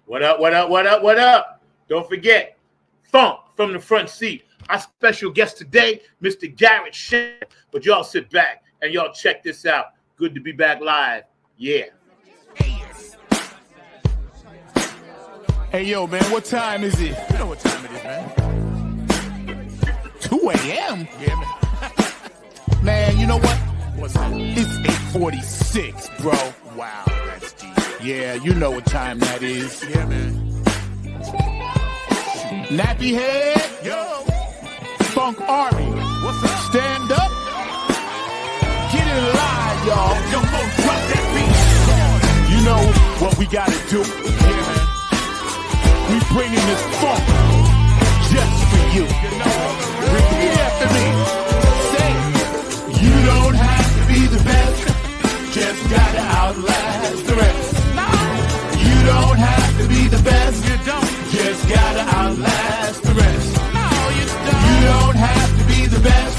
What up, what up, what up, what up? Don't forget, Funk from the front seat. Our special guest today, Mr. Garrett Shider. But y'all sit back and y'all check this out. Good to be back live. Yeah. Hey, yo, man, what time is it? You know what time it is, man. 2 a.m.? Yeah, man. Man, you know what? What's that? It's 8:46, bro. Wow, that's deep. Yeah, you know what time that is. Yeah, man. Nappy head. Yo. Funk Army. What's up? Stand up. Get it live, y'all. Yo, Funk, drop that beat. You know what we gotta do. Yeah, man. We bringing this funk just for you. Repeat after me. Say it. You don't have to be the best. Just gotta outlast the rest. You don't have to be the best. You don't. Just gotta outlast the rest. No, you don't. You don't have to be the best.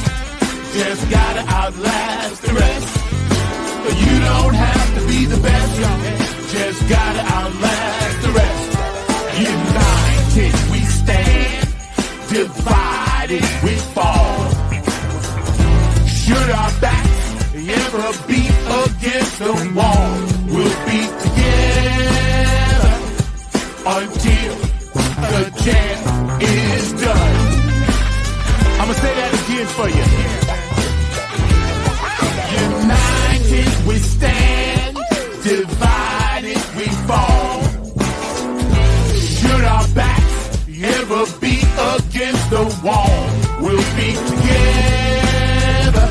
Just gotta outlast the rest. You don't have to be the best. Just gotta outlast the rest. United we stand, divided we fall. Should our backs ever be against the wall, we'll be together until the jam is done. I'ma say that again for you. United we stand, divided we fall. Should our backs ever be against the wall, we'll be together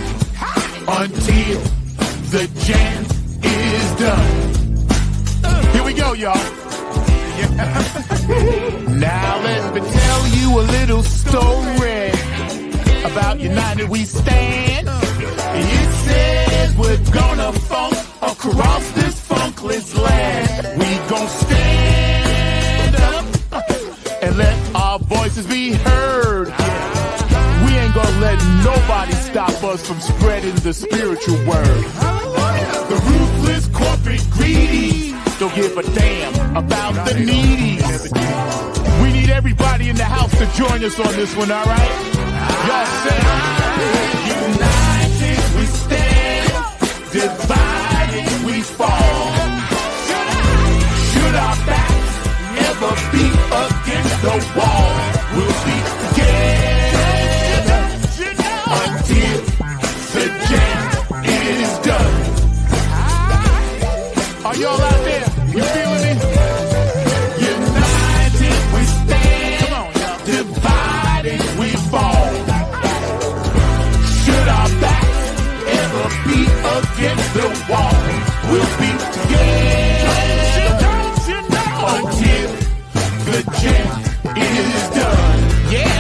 until the jam is done. Here we go, y'all. Now let me tell you a little story about United We Stand. It says we're gonna funk across this funkless land. We gon' stand and let our voices be heard. We ain't gonna let nobody stop us from spreading the spiritual word. The ruthless corporate greedy don't give a damn about the needy. We need everybody in the house to join us on this one, alright? Y'all say, united we stand, divided we fall. Should our backs ever be against the wall, we'll be together until the jam is done. Are y'all out there? You feeling me? United we stand. Come on, y'all. Divided we fall. Should our backs ever be against the wall, we'll be together until the jam is done. Yeah.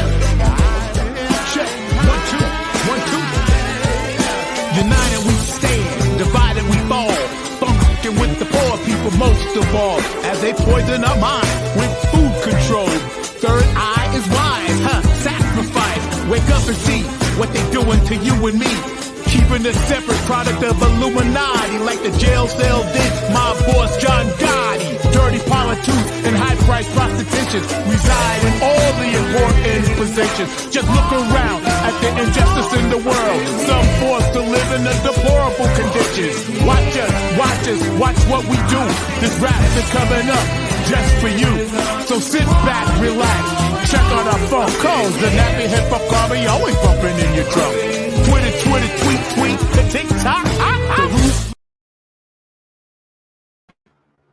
Check. 1, 2, 1, 2. United we stand, divided we fall. Funkin' with the poor people most of all, as they poison our mind with food control. Third eye is wise, sacrifice. Wake up and see what they doing to you and me. Keeping a separate product of Illuminati, like the jail cell did my boss John Gotti. Dirty politics and high-priced prostitution reside in all the important positions. Just look around at the injustice in the world. Some forced to live in the deplorable conditions. Watch what we do. This rap is coming up just for you. So sit back, relax, check on our phone calls. The nappy hip-hop army always bumping in your drum. Twitter, tweet, the TikTok.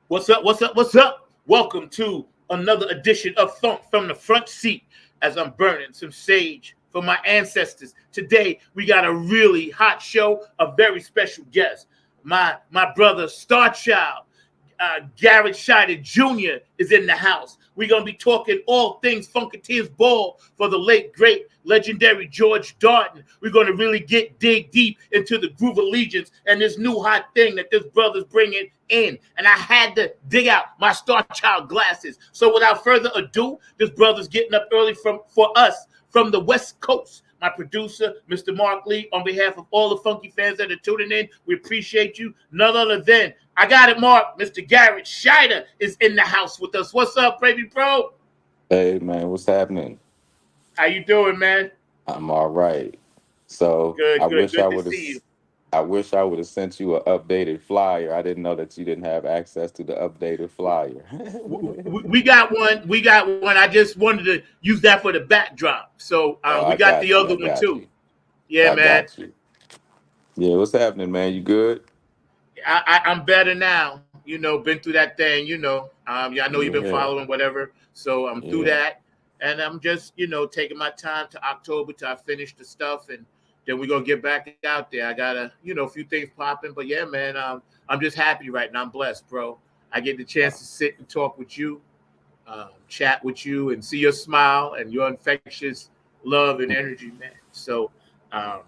What's up? Welcome to another edition of Funk from the front seat, as I'm burning some sage for my ancestors. Today, we got a really hot show, a very special guest. My brother, Star Child, Garrett Shider Jr. is in the house. We're going to be talking all things FUNKATEERS ball for the late, great, legendary George Darden. We're going to really dig deep into the groove allegiance and this new hot thing that this brother's bringing in. And I had to dig out my Star Child glasses. So without further ado, this brother's getting up early for us from the West Coast. my producer, Mr. Mark Lee. On behalf of all the funky fans that are tuning in, we appreciate you. None other than, I got it, Mark, Mr. Garrett SHIDER is in the house with us. What's up, baby bro? Hey man, what's happening? How you doing, man? I'm all right. So Good, good, good to see you. I wish I would have sent you an updated flyer. I didn't know that you didn't have access to the updated flyer. We got one. We got one. I just wanted to use that for the backdrop. So Oh, we I got the got you. other I one got too. you. Yeah, I man. got you. Yeah, what's happening, man? You good? I'm better now. Been through that thing. Yeah, I know you've been Yeah, following whatever. So I'm through yeah. that, and I'm just taking my time to October till I finish the stuff, and then we're gonna get back out there. I gotta a few things popping, but yeah, man. I'm just happy right now. I'm blessed, bro. I get the chance to sit and talk with you, chat with you, and see your smile and your infectious love and energy, man. So, um,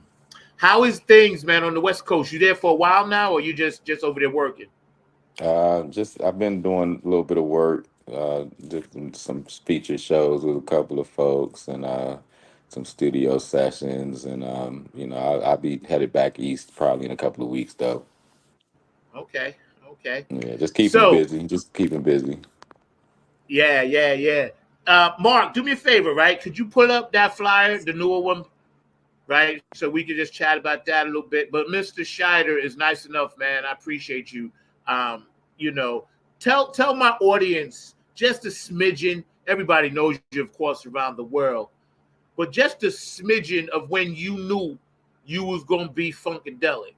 how is things, man, on the West Coast? You there for a while now, or you just over there working? Just I've been doing a little bit of work, just some feature shows with a couple of folks, and some studio sessions, and I'll be headed back east probably in a couple of weeks though. Okay, okay. Yeah, just keeping So, busy, just keeping busy. yeah, yeah, yeah. Mark, do me a favor, right? Could you put up that flyer, the newer one, right? So we could just chat about that a little bit. But Mr. Shider is nice enough, man. I appreciate you. Um, you know, tell my audience just a smidgen. Everybody knows you, of course, around the world, but just a smidgen of when you knew you was gonna be funkadelic.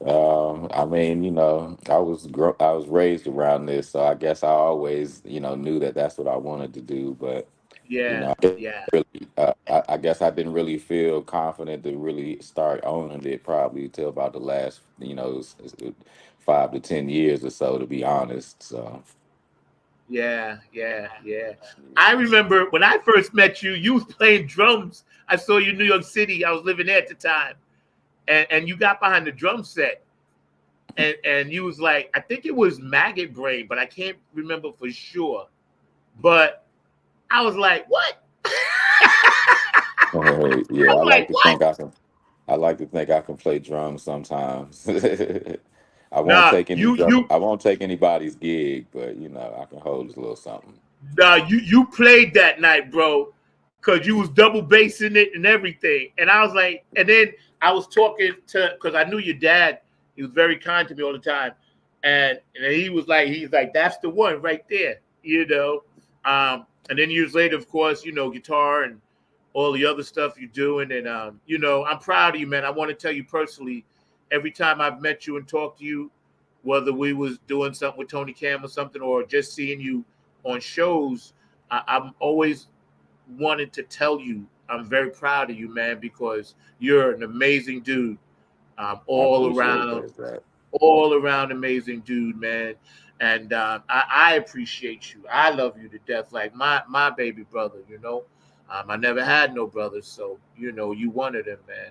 I mean, I was raised around this, so I guess I always, knew that that's what I wanted to do. But Yeah, I guess yeah, really, I guess I didn't really feel confident to really start owning it probably until about the last, 5 to 10 years or so, to be honest. So, yeah, yeah, yeah. I remember when I first met you, you was playing drums. I saw you in New York City. I was living there at the time, and you got behind the drum set, and you was like, I think it was Maggot Brain, but I can't remember for sure. But I was like, what? yeah, I'm like, what? I like to think I can play drums sometimes. I won't Nah, take any drum. I won't take anybody's gig, but I can hold a little something. you played that night, bro, because you was double bassing it and everything. And I was like, and then I was talking to because I knew your dad. He was very kind to me all the time, and he's like, that's the one right there, you know. And then years later, of course, guitar and all the other stuff you're doing, and I'm proud of you, man. I want to tell you personally, every time I've met you and talked to you, whether we was doing something with Tony Cam or something, or just seeing you on shows, I'm always wanted to tell you I'm very proud of you, man, because you're an amazing dude. I appreciate that. All around amazing dude, man. And I appreciate you. I love you to death, like my baby brother. I never had no brothers, so you one of them, man.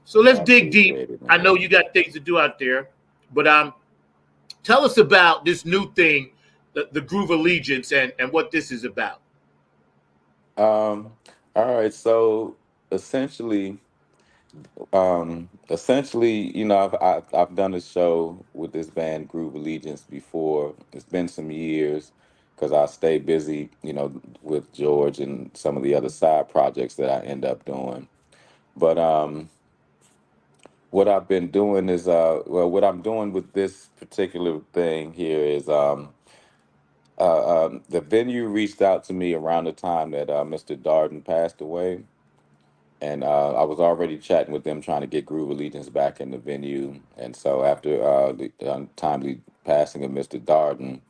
So let's I dig deep. appreciate it, I know man. you got things to do out there, but tell us about this new thing, the Groove Allegiance, and what this is about. Um, all right, so essentially, I've done a show with this band Groove Allegiance before. It's been some years because I stay busy, with George and some of the other side projects that I end up doing. But what I've been doing is, what I'm doing with this particular thing here is, the venue reached out to me around the time that Mr. Darden passed away, and I was already chatting with them trying to get Groove Allegiance back in the venue. And so after the untimely passing of Mr. Darden,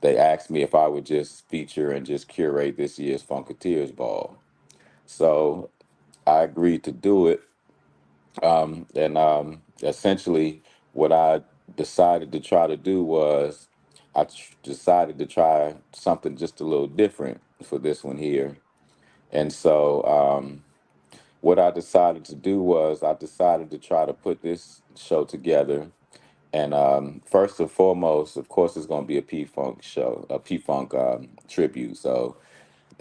they asked me if I would just feature and just curate this year's Funkateers ball. So I agreed to do it. And essentially, what I decided to try to do was decided to try something just a little different for this one here. And so, what I decided to do was I decided to try to put this show together. And first and foremost, of course, it's going to be a P Funk show, a P Funk tribute. So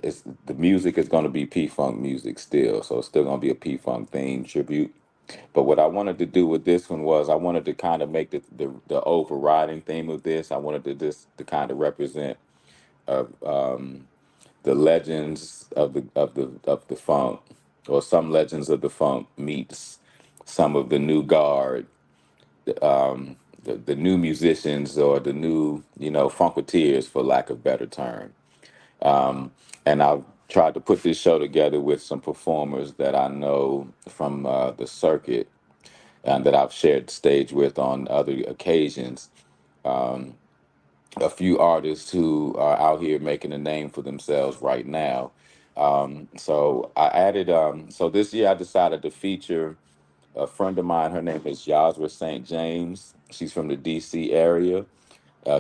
it's the music is going to be P-Funk music still, so it's still going to be a P-Funk theme tribute. But what I wanted to do with this one was I wanted to kind of make the overriding theme of this. I wanted to kind of represent uh, um, the legends of the funk, or some legends of the funk meets some of the new guard, the new musicians, or the new, funketeers, for lack of better term. And I've tried to put this show together with some performers that I know from the circuit and that I've shared stage with on other occasions. A few artists who are out here making a name for themselves right now. So I added, so this year I decided to feature a friend of mine. Her name is Yasra St. James. She's from the DC area.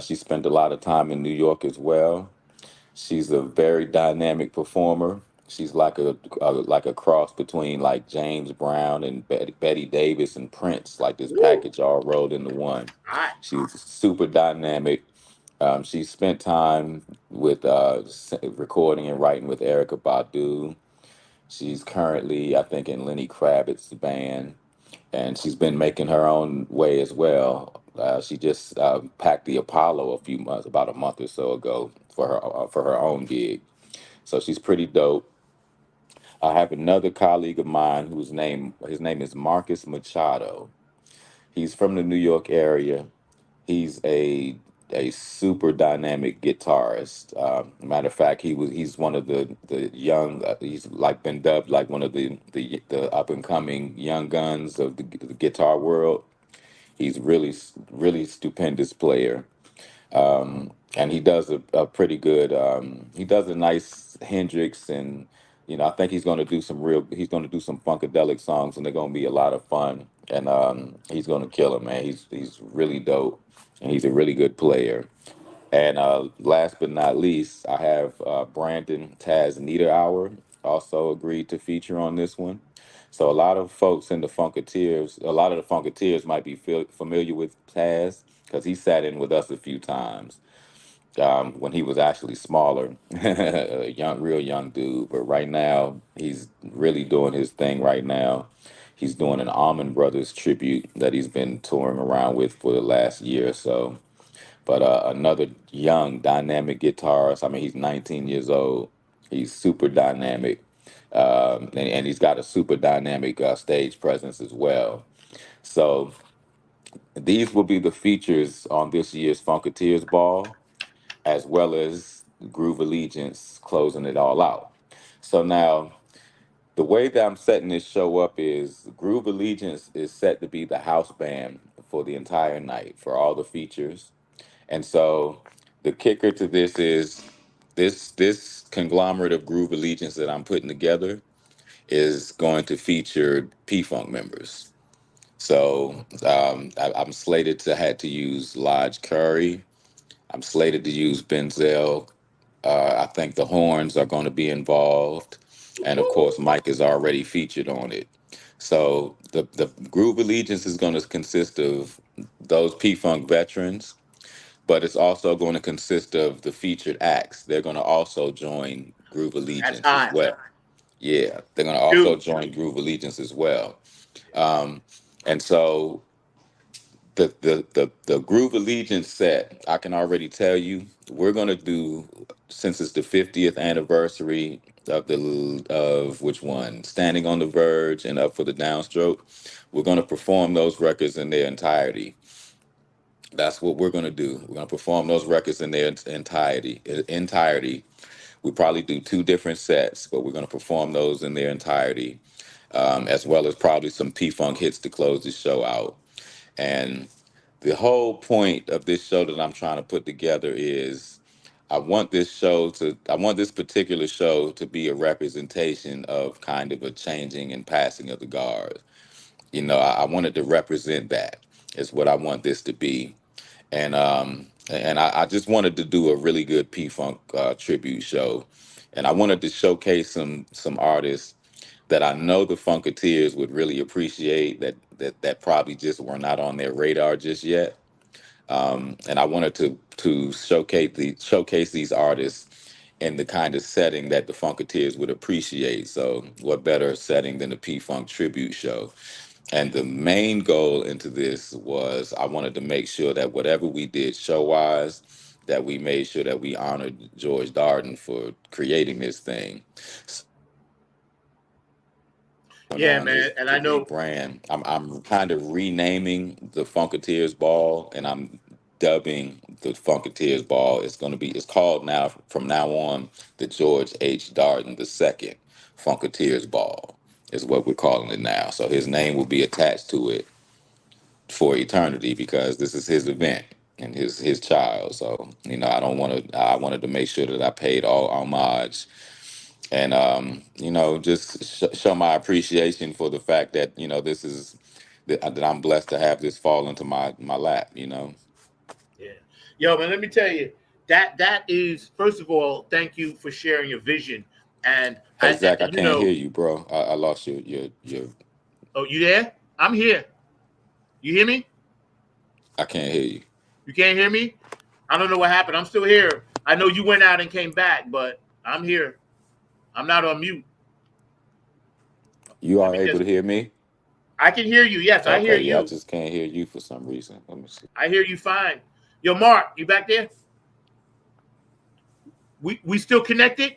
She spent a lot of time in New York as well. She's a very dynamic performer. She's like a cross between like James Brown and Betty Davis and Prince, like this Woo. package all rolled into one. Hot. She's super dynamic. She spent time with recording and writing with Erica Badu. She's currently, I think, in Lenny Kravitz's band, and she's been making her own way as well. She just packed the Apollo about a month or so ago for her own gig. So she's pretty dope. I have another colleague of mine his name is Marcus Machado. He's from the New York area. He's a super dynamic guitarist. Matter of fact, he's one of the young. He's like been dubbed like one of the up and coming young guns of the guitar world. He's really stupendous player. And he does a pretty good. He does a nice Hendrix, and I think he's going to do some funkadelic songs, and they're going to be a lot of fun. And he's going to kill it, man. He's really dope, and he's a really good player. And last but not least, I have Brandon Taz Niederauer also agreed to feature on this one. So a lot of folks in the Funkateers, a lot of the Funkateers might be familiar with Taz because he sat in with us a few times when he was actually smaller, a real young dude. But right now, he's really doing his thing right now. He's doing an Almond Brothers tribute that he's been touring around with for the last year or so. But another young, dynamic guitarist. I mean, he's 19 years old. He's super dynamic. And he's got a super dynamic stage presence as well. So these will be the features on this year's Funkateers Ball, as well as Groove Allegiance closing it all out. So now, the way that I'm setting this show up is Groove Allegiance is set to be the house band for the entire night for all the features. And so the kicker to this is this conglomerate of Groove Allegiance that I'm putting together is going to feature P-Funk members. So I'm slated to had to use Lodge Curry. I'm slated to use Benzel. I think the horns are going to be involved, and of course, Mike is already featured on it. So the Groove Allegiance is going to consist of those P-Funk veterans, but it's also going to consist of the featured acts. They're going to also join Groove That's Allegiance as hot. well. Yeah, they're going to also Dude. join Groove Allegiance as well. Um, and so the Groove Allegiance set, I can already tell you, we're going to do, since it's the 50th anniversary of which one? Standing on the Verge and Up for the Downstroke. We're going to perform those records in their entirety. That's what we're going to do. We're going to perform those records in their entirety. We probably do two different sets, but we're going to perform those in their entirety, as well as probably some P-Funk hits to close the show out. And the whole point of this show that I'm trying to put together is I want this particular show to be a representation of kind of a changing and passing of the guard. I wanted to represent that is what I want this to be. And I just wanted to do a really good P-Funk tribute show. And I wanted to showcase some artists that I know the Funkateers would really appreciate that probably just were not on their radar just yet. And I wanted to showcase these artists in the kind of setting that the Funkateers would appreciate. So what better setting than a P-Funk tribute show? And the main goal into this was I wanted to make sure that whatever we did show-wise, that we made sure that we honored George Darden for creating this thing. Yeah, On man. is And to I know, rebrand. I'm kind of renaming the Funkateers Ball, and I'm dubbing the Funkateers Ball. It's called now from now on the George H. Darden II Funkateers Ball is what we're calling it now. So his name will be attached to it for eternity because this is his event and his child. So I wanted to make sure that I paid all homage and just show my appreciation for the fact that this is that I'm blessed to have this fall into my lap. yeah. Yo, man, let me tell you, that is, first of all, thank you for sharing your vision. And Hey Zach, I you can't know, hear you, bro. I lost your. oh, you there? I'm here. You hear me? I can't hear you. You can't hear me? I don't know what happened. I'm still here. I know you went out and came back, but I'm here. I'm not on mute. You Let are me able just, to hear me? I can hear you. Yes, I hear Okay, yeah, I you. just can't hear you for some reason. Let me see. I hear you fine. Yo, Mark, you back there? We still connected?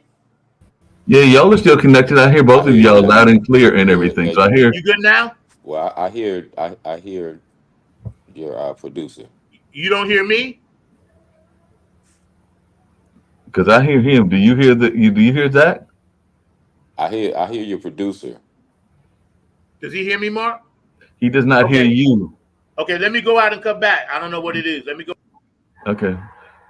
Yeah, y'all are still connected. I hear I both of hear you y'all loud now. and clear and Good. everything. So I hear You good now? Well, I hear your producer. You don't hear me? because I hear him. Do you hear do you hear Zach? I hear your producer. Does he hear me, Mark? He does not hear Okay. you. Okay, let me go out and come back. I don't know what it is. Let me go. Okay.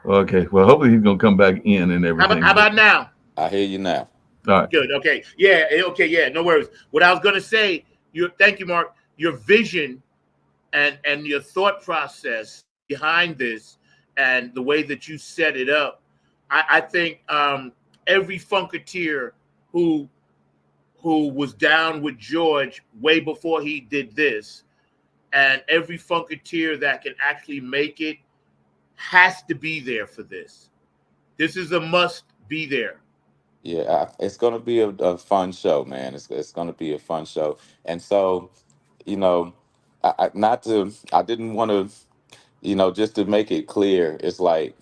Okay. Well, hopefully he's gonna come back in and How everything. But about now? I hear you now. all right. Good. Okay. Yeah. Okay. Yeah. No worries. What I was gonna say, thank you, Mark. Your vision and your thought process behind this and the way that you set it up, I think every Funkateer who was down with George way before he did this, and every Funkateer that can actually make it has to be there for this. This is a must be there. Yeah, it's gonna be a fun show, man. It's gonna be a fun show, and so you know, I didn't want to, just to make it clear, it's like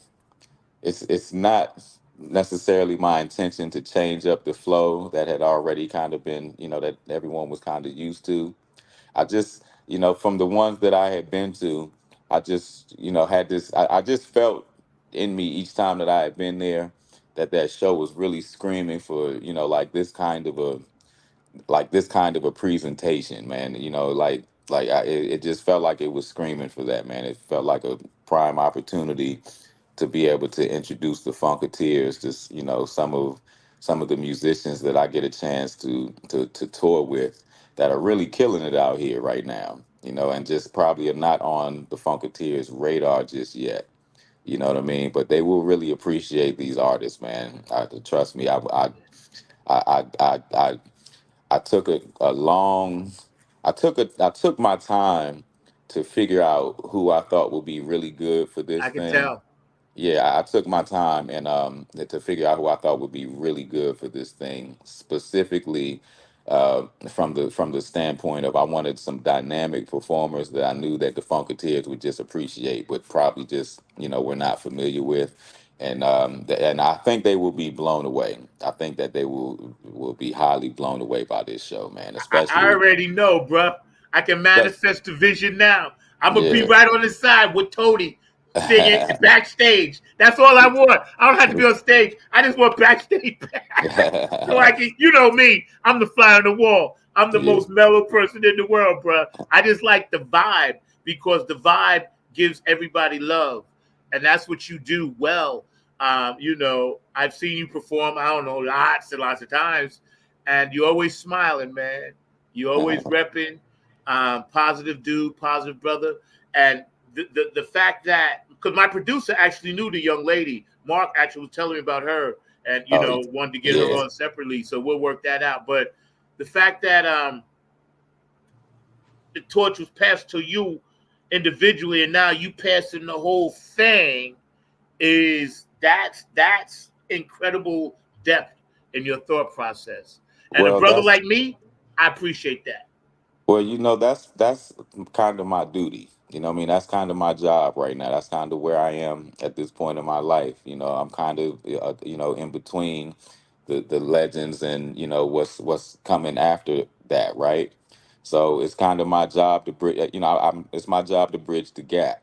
it's not necessarily my intention to change up the flow that had already kind of been, that everyone was kind of used to. I just, from the ones that I had been to, I just, had this, I just felt in me each time that I had been there that show was really screaming for, like this kind of a presentation, man. It just felt like it was screaming for that, man. It felt like a prime opportunity to be able to introduce the Funkateers to some of the musicians that I get a chance to tour with that are really killing it out here right now, and just probably are not on the Funkateers radar just yet. You know what I mean? But they will really appreciate these artists, man. Trust me. I I took a long I took my time to figure out who I thought would be really good for this I can thing. tell. Yeah, I took my time and to figure out who I thought would be really good for this thing, specifically from the standpoint of I wanted some dynamic performers that I knew that the Funketeers would just appreciate, but probably just we're not familiar with, and I think they will be blown away. I think that they will be highly blown away by this show, man. I Especially, already know, bruh. I can manifest the vision now. I'm gonna be yeah. right on the side with Tony singing backstage. That's all I want. I don't have to be on stage. I just want backstage so I can, you know me. I'm the fly on the wall. I'm the Yeah. most mellow person in the world, bruh. I just like the vibe because the vibe gives everybody love, and that's what you do well. I've seen you perform. I don't know, lots and lots of times, and you always smiling, man. You always repping, positive dude, positive brother, and the fact that because my producer actually knew the young lady, Mark actually was telling me about her, and Oh, wanted to get her yeah. on separately, so we'll work that out. But the fact that the torch was passed to you individually, and now you passing the whole thing is that's incredible depth in your thought process. And a Well, brother that's like me, I appreciate that. Well, that's kind of my duty. You know, what I mean, that's kind of my job right now. That's kind of where I am at this point in my life. You know, I'm kind of in between the legends and what's coming after that, right? So it's kind of my job to bridge. I'm it's my job to bridge the gap.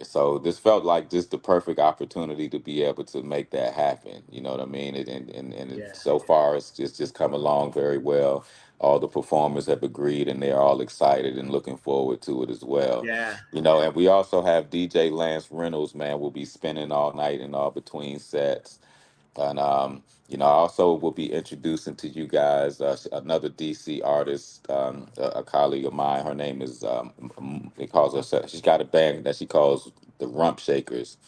So this felt like just the perfect opportunity to be able to make that happen. You know what I mean? Yeah, So far, it's just come along very well. All the performers have agreed, and they're all excited and looking forward to it as well. yeah, And we also have DJ Lance Reynolds, man, will be spinning all night and all between sets. And I also will be introducing to you guys another DC artist, a colleague of mine. Her name is they calls herself. She's got a band that she calls the Rump Shakers.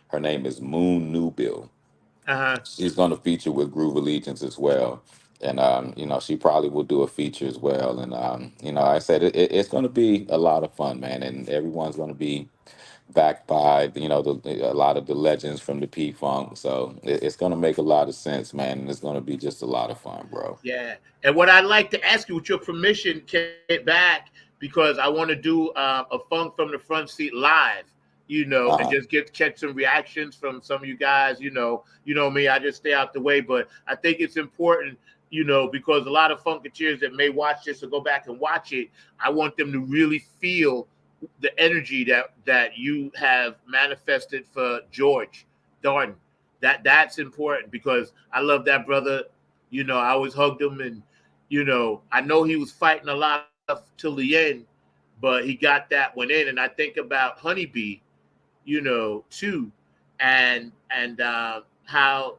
Her name is Moon Newbill. uh-huh. She's going to feature with Groove Allegiance as well. And she probably will do a feature as well. And I said it's going to be a lot of fun, man. And everyone's going to be backed by a lot of the legends from the P Funk. So it's gonna make a lot of sense, man, and it's gonna be just a lot of fun, bro. Yeah. And what I'd like to ask you, with your permission, get back, because I want to do a funk from the front seat live, and Uh-huh. just get catch some reactions from some of you guys. Me, I just stay out the way, but I think it's important, because a lot of Funkateers that may watch this or go back and watch it, I want them to really feel the energy that you have manifested for George Darden. That's important, because I love that brother. I always hugged him, and I know he was fighting a lot till the end, but he got that one in. And I think about Honeybee, too, and how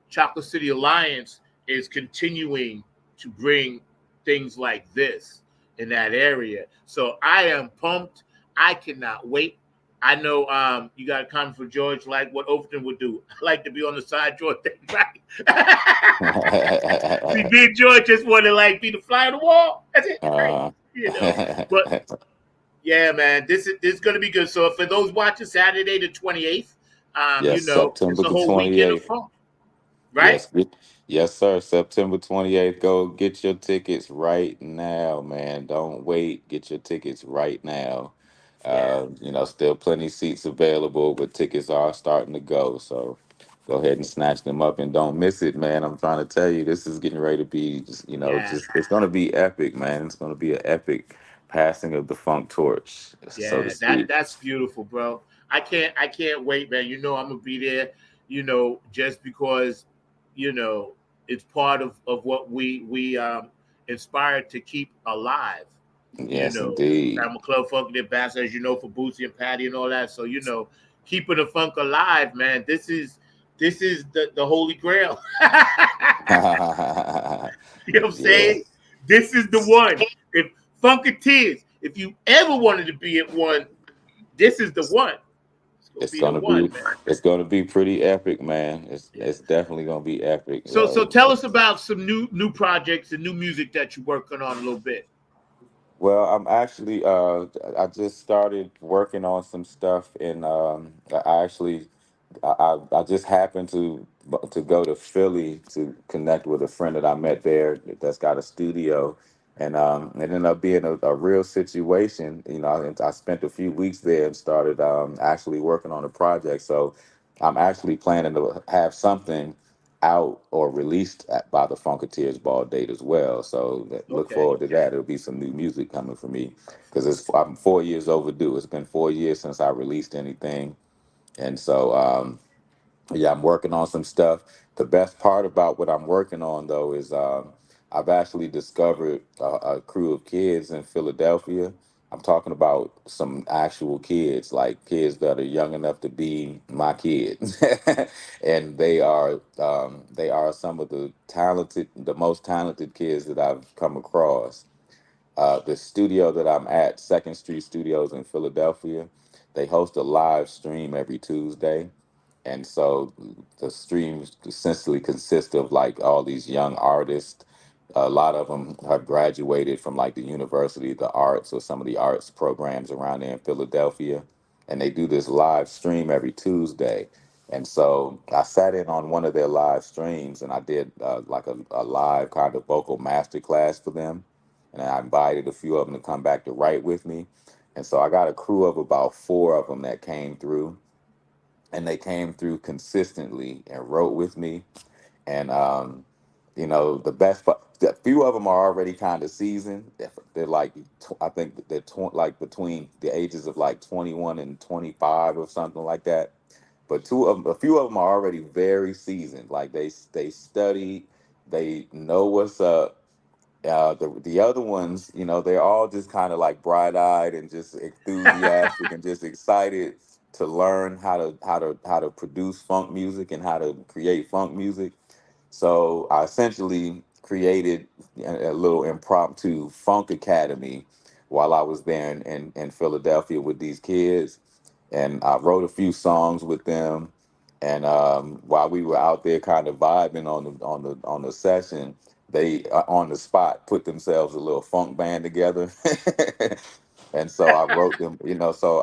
Chocolate City Alliance is continuing to bring things like this in that area. So I am pumped. I cannot wait. I know you got a comment for George, like what Overton would do. I like to be on the side, George. Right. See, me and George just want to like be the fly on the wall. That's it, right? uh, But yeah, man, this is gonna be good. So for those watching Saturday the 28th, yes, it's September a the whole weekend of 28th. fun, right? Yes, yes, sir. September 28th. Go get your tickets right now, man. Don't wait. Get your tickets right now. Yeah, Still plenty seats available, but tickets are starting to go. So go ahead and snatch them up and don't miss it, man. I'm trying to tell you, this is getting ready to be yeah, just it's gonna be epic, man. It's gonna be an epic passing of the funk torch, so to yeah. That speak. that's beautiful, bro. I can't wait, man. I'm gonna be there. Just because you know it's part of what we inspired to keep alive. Yes, indeed. I'm a Club Funk ambassador, as you know, for Boosie and Patty and all that. So keeping the funk alive, man. This is the holy grail. You know what I'm saying? Yes. This is the one. If Funkateers, if you ever wanted to be at one, this is the one. It's gonna It's be the gonna one, be man. it's gonna be pretty epic, man. It's Yeah. it's definitely gonna be epic. So tell us about some new projects and new music that you're working on a little bit. Well, I'm actually I just started working on some stuff and I actually I just happened to go to Philly to connect with a friend that I met there that's got a studio, and it ended up being a real situation. And I spent a few weeks there and started actually working on a project. So I'm actually planning to have something out or released by the Funkateers ball date as well. So look Okay. forward to that. There'll be some new music coming for me because I'm 4 years overdue. It's been 4 years since I released anything, and so yeah, I'm working on some stuff. The best part about what I'm working on, though, is I've actually discovered a crew of kids in Philadelphia. I'm talking about some actual kids, like kids that are young enough to be my kids, and they are some of the most talented kids that I've come across. The studio that I'm at, Second Street Studios in Philadelphia, they host a live stream every Tuesday. And so the streams essentially consist of like all these young artists. A lot of them have graduated from like the University of the Arts or some of the arts programs around there in Philadelphia. And they do this live stream every Tuesday. And so I sat in on one of their live streams, and I did like a live kind of vocal master class for them. And I invited a few of them to come back to write with me. And so I got a crew of about four of them that came through, and they came through consistently and wrote with me. And the best part, a few of them are already kind of seasoned. They're like, I think they're like between the ages of like 21 and 25 or something like that. But a few of them are already very seasoned. Like they study, they know what's up. The other ones, they're all just kind of like bright-eyed and just enthusiastic and just excited to learn how to produce funk music and how to create funk music. So I essentially created a little impromptu funk academy while I was there in Philadelphia with these kids. And I wrote a few songs with them. And while we were out there kind of vibing on the session, they on the spot put themselves a little funk band together. And so I wrote them, so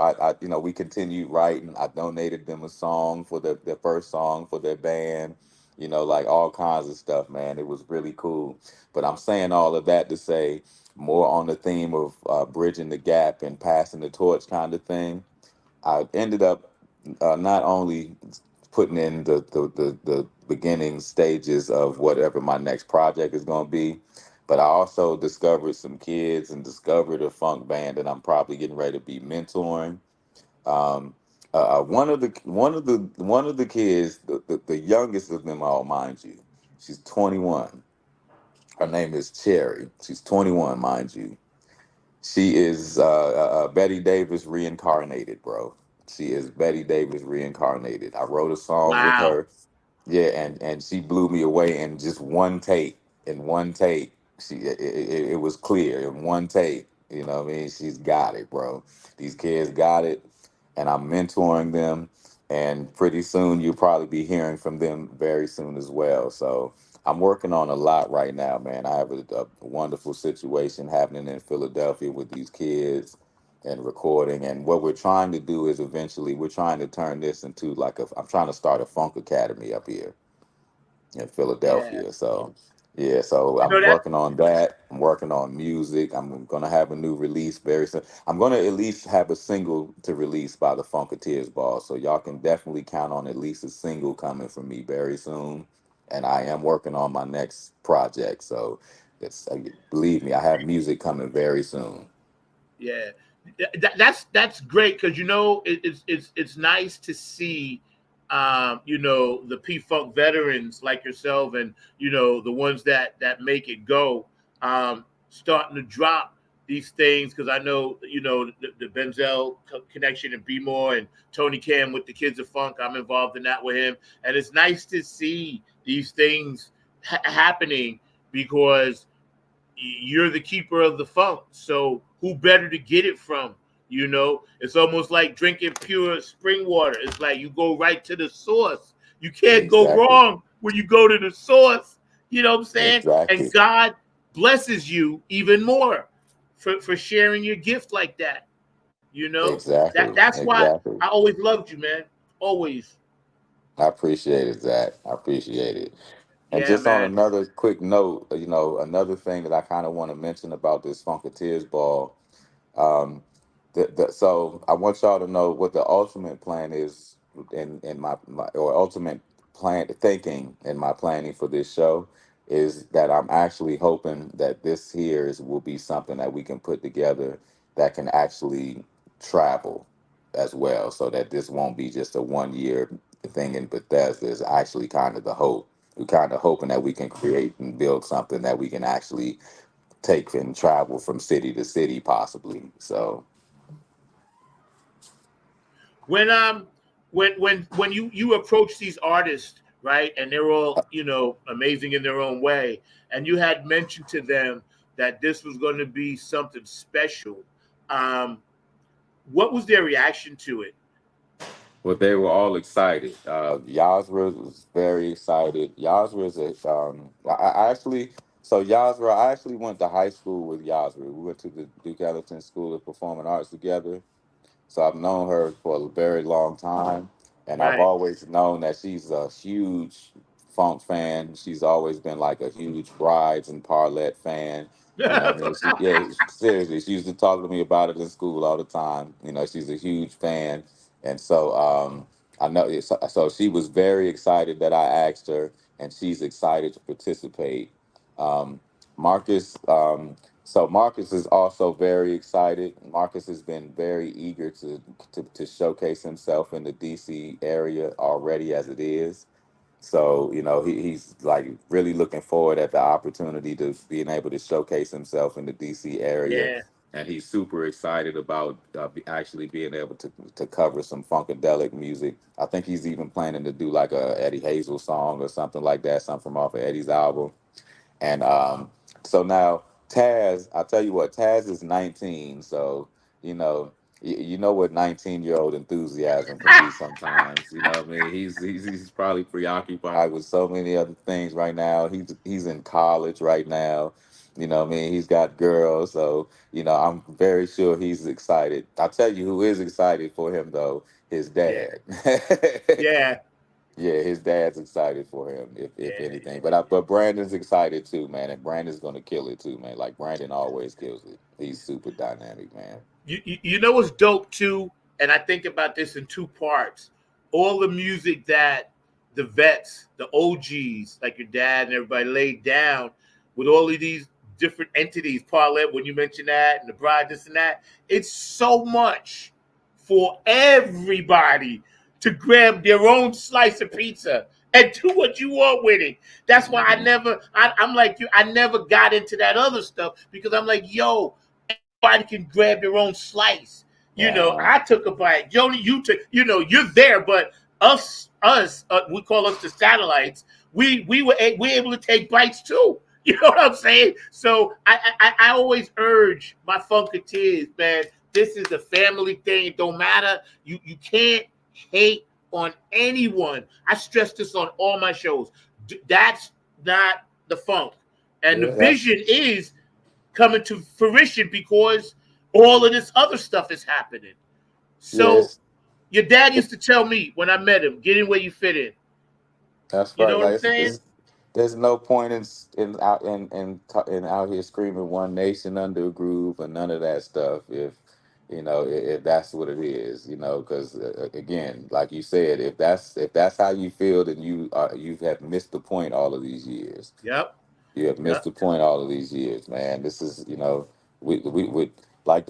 we continued writing. I donated them a song for their first song for their band, like all kinds of stuff, man. It was really cool. But I'm saying all of that to say more on the theme of bridging the gap and passing the torch kind of thing. I ended up not only putting in the beginning stages of whatever my next project is going to be, but I also discovered some kids and discovered a funk band that I'm probably getting ready to be mentoring. Um, one of the kids, the youngest of them all, mind you, she's 21. Her name is Cherry. She's 21, mind you. She is Betty Davis reincarnated, bro. She is Betty Davis reincarnated. I wrote a song with Wow. her. Yeah, and she blew me away in just one take. In one take, it was clear in one take. You know what I mean? She's got it, bro. These kids got it, and I'm mentoring them. And pretty soon you'll probably be hearing from them very soon as well. So I'm working on a lot right now, man. I have a wonderful situation happening in Philadelphia with these kids and recording. And what we're trying to do is eventually we're trying to turn this into I'm trying to start a funk academy up here in Yeah. Philadelphia. So yeah, so You I'm know that? working on that. I'm working on music. I'm gonna have a new release very soon. I'm gonna at least have a single to release by the FUNKATEERS ball. So y'all can definitely count on at least a single coming from me very soon. And I am working on my next project. So believe me, I have music coming very soon. Yeah. That's great because it's nice to see the P Funk veterans like yourself and the ones that make it go starting to drop these things because I know the Benzel connection and B More and Tony Cam with the Kids of Funk. I'm involved in that with him, and it's nice to see these things happening because you're the keeper of the funk. So who better to get it from? It's almost like drinking pure spring water. It's like you go right to the source. You can't go Exactly. wrong when you go to the source. You know what I'm saying? And Exactly. God blesses you even more for sharing your gift like that. Exactly. That's why Exactly. I always loved you, man. Always. I appreciate it, Zach. I appreciate it. And Yeah, just on man. another quick note, another thing that I kind of want to mention about this Funkateers ball. Um, so I want y'all to know what the ultimate plan is in my or ultimate plan thinking in my planning for this show is that I'm actually hoping that this here will be something that we can put together that can actually travel as well, so that this won't be just a 1 year thing in Bethesda. Is actually kind of the hope. We're kind of hoping that we can create and build something that we can actually take and travel from city to city, possibly. So When you approach these artists, right, and they're all amazing in their own way, and you had mentioned to them that this was going to be something special, um what was their reaction to it? well, they were all excited. Yasra was very excited. Yasra is I actually, so Yasra, I actually went to high school with Yasra. We went to the Duke Ellington School of Performing Arts together. So I've known her for a very long time. And I've Right. always known that she's a huge funk fan. She's always been like a huge Brides and Parlette fan. You know what I mean? Yeah, seriously, she used to talk to me about it in school all the time. You know, she's a huge fan. And so I know, so she was very excited that I asked her, and she's excited to participate. Um, Marcus, so Marcus is also very excited. Marcus has been very eager to showcase himself in the DC area already as it is. So, you know, he's like really looking forward at the opportunity to being able to showcase himself in the DC area. Yeah. And he's super excited about actually being able to cover some funkadelic music. I think he's even planning to do like a Eddie Hazel song or something like that, something from off of Eddie's album. And so now Taz, I'll tell you what, Taz is 19. So, you know, you know what 19-year-old enthusiasm can be sometimes. You know what I mean? He's probably preoccupied with so many other things right now. He's in college right now. You know what I mean? He's got girls. So, you know, I'm very sure he's excited. I'll tell you who is excited for him though, his Yeah. dad. Yeah. Yeah, his dad's excited for him, if Yeah. anything. But Brandon's excited too, man, and Brandon's gonna kill it too, man. Like Brandon always kills it. He's super dynamic, man. You know what's dope too, and I think about this in two parts. All the music that the vets, the OGs, like your dad and everybody laid down with all of these different entities, Parlette, when you mention that, and the bride, this and that, it's so much for everybody to grab their own slice of pizza and do what you want with it. That's why Mhm. I'm like you, I never got into that other stuff because I'm like, yo, everybody can grab their own slice. You know, Uh-huh. I took a bite. Joni, you took. You know, you're there, but we call us the satellites. We're able to take bites too. You know what I'm saying? So I always urge my Funkateers, man. This is a family thing. It don't matter. You can't hate on anyone. I stress this on all my shows. That's not the funk, and the Yeah, that's vision is coming to fruition because all of this other stuff is happening. So yes, your dad used to tell me when I met him, get in where you fit in. that's You right. know what I'm Like saying? there's no point in out here screaming one nation under a groove and none of that stuff if that's what it is, because again, like you said, if that's how you feel, then you have missed the point all of these years. Yep. You have missed Yep. the point all of these years, man. This is, we like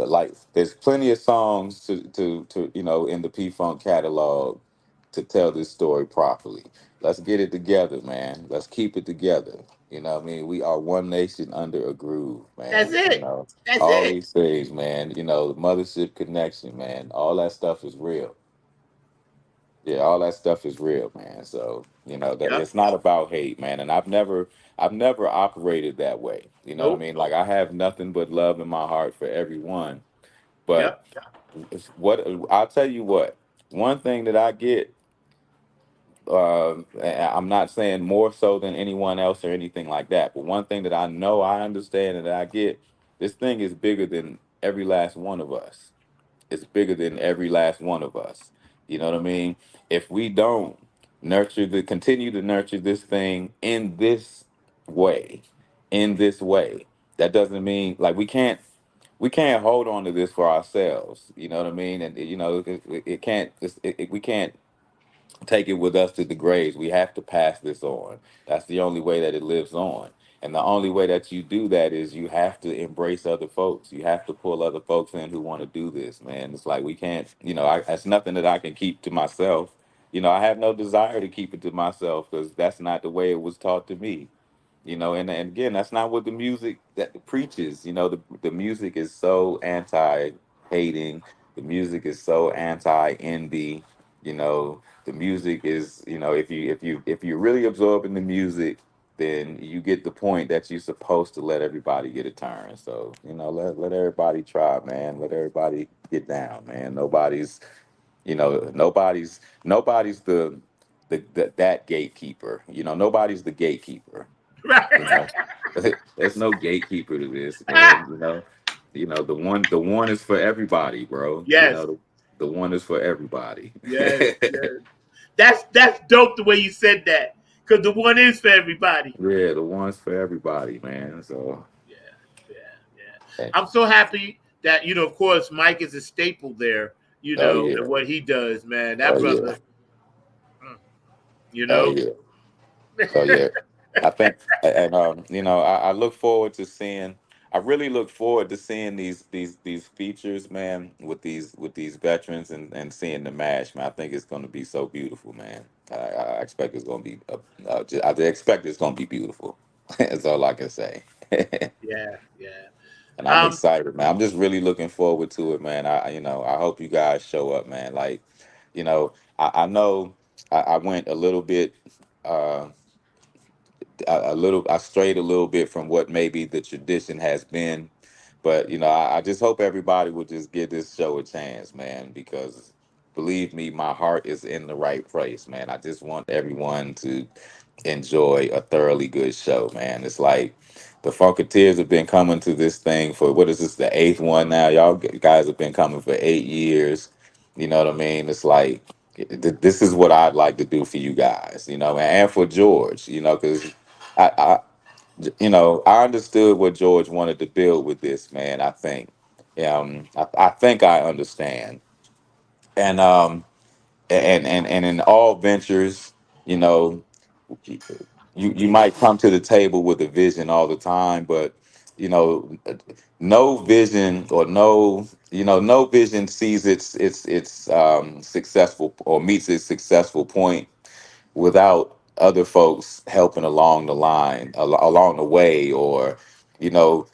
there's plenty of songs to in the P Funk catalog to tell this story properly. Let's get it together, man. Let's keep it together. You know what I mean? We are one nation under a groove, That's man. it. That's All it. these things, man. The mothership connection, man. All that stuff is real. Yeah, all that stuff is real, man. So, that Yep. it's not about hate, man. And I've never operated that way. You know what I Nope. mean? Like I have nothing but love in my heart for everyone. But Yep. what I'll tell you what, one thing that I get, I'm not saying more so than anyone else or anything like that, but one thing that I know I understand and that I get, this thing is bigger than every last one of us. It's bigger than every last one of us. You know what I mean? If we don't continue to nurture this thing way, in this way, that doesn't mean like we can't hold on to this for ourselves. You know what I mean? And it can't. We can't take it with us to the graves. We have to pass this on. That's the only way that it lives on. And the only way that you do that is you have to embrace other folks. You have to pull other folks in who want to do this, man. It's like we can't, that's nothing that I can keep to myself. I have no desire to keep it to myself because that's not the way it was taught to me. And again, that's not what the music that preaches. The music is so anti-hating. The music is so anti-envy. The music is, if you really absorb in the music, then you get the point that you're supposed to let everybody get a turn. So, let everybody try, man. Let everybody get down, man. Nobody's that gatekeeper. Nobody's the gatekeeper. You Right. know, there's no gatekeeper to this, man. The one is for everybody, bro. Yes. The one is for everybody. Yes. Yes. That's dope the way you said that. Because the one is for everybody. Yeah, the one's for everybody, man. So, Yeah, yeah, yeah. eh, I'm so happy that, of course, Mike is a staple there, oh yeah, and what he does, man. That oh yeah, brother, mm, you oh know. yeah. So yeah, I think, and I look forward to seeing. I really look forward to seeing these features, man, with these veterans and seeing the mash, man. I think it's going to be so beautiful, man. I expect it's going to be. I expect it's going to be beautiful. That's all I can say. Yeah, yeah. And I'm Um, excited, man. I'm just really looking forward to it, man. I hope you guys show up, man. Like, I know I went a little bit. I strayed a little bit from what maybe the tradition has been, but I just hope everybody will just give this show a chance, man, because believe me, my heart is in the right place, man. I just want everyone to enjoy a thoroughly good show, man. It's like the Funkateers have been coming to this thing for, what is this, the eighth one now? Y'all guys have been coming for 8 years. You know what I mean? It's like this is what I'd like to do for you guys, and for George, because I I understood what George wanted to build with this, man. I think, I think I understand, and and in all ventures, you know, you might come to the table with a vision all the time, but you know, no vision or no vision sees its successful or meets its successful point without other folks helping along the line, along the way, or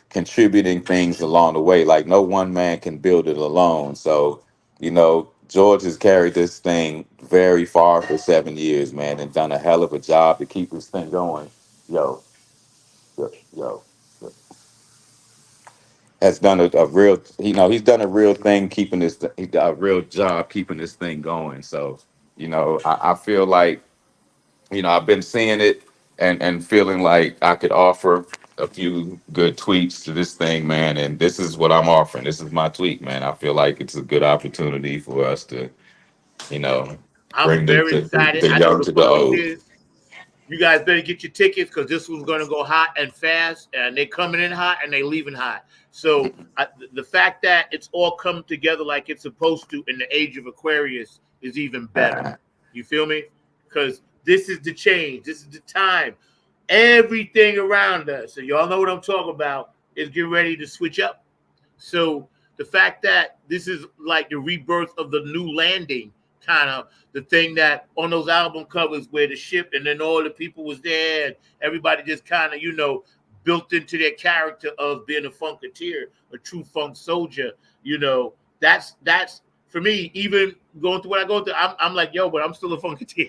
contributing things along the way. Like no one man can build it alone. So George has carried this thing very far for 7 years, man, and done a hell of a job to keep this thing going. Yo, yo, yo. Has done a real, he's done a real thing keeping this, a real job keeping this thing going. So, I feel like I've been seeing it and feeling like I could offer a few good tweaks to this thing, man. And this is what I'm offering. This is my tweak, man. I feel like it's a good opportunity for us to, you know, I'm bring very excited. the I know young the to the old. Funkateers. You guys better get your tickets because this one's going to go hot and fast, and they're coming in hot and they leaving hot. So the fact that it's all come together like it's supposed to in the age of Aquarius is even better. Uh, You feel me? Because this is the change. This is the time. Everything around us, so y'all know what I'm talking about, is getting ready to switch up. So the fact that this is like the rebirth of the new landing, kind of the thing that on those album covers where the ship and then all the people was there and everybody just kind of, built into their character of being a Funkateer, a true funk soldier, that's for me, even going through what I go through, I'm like, yo, but I'm still a Funkateer.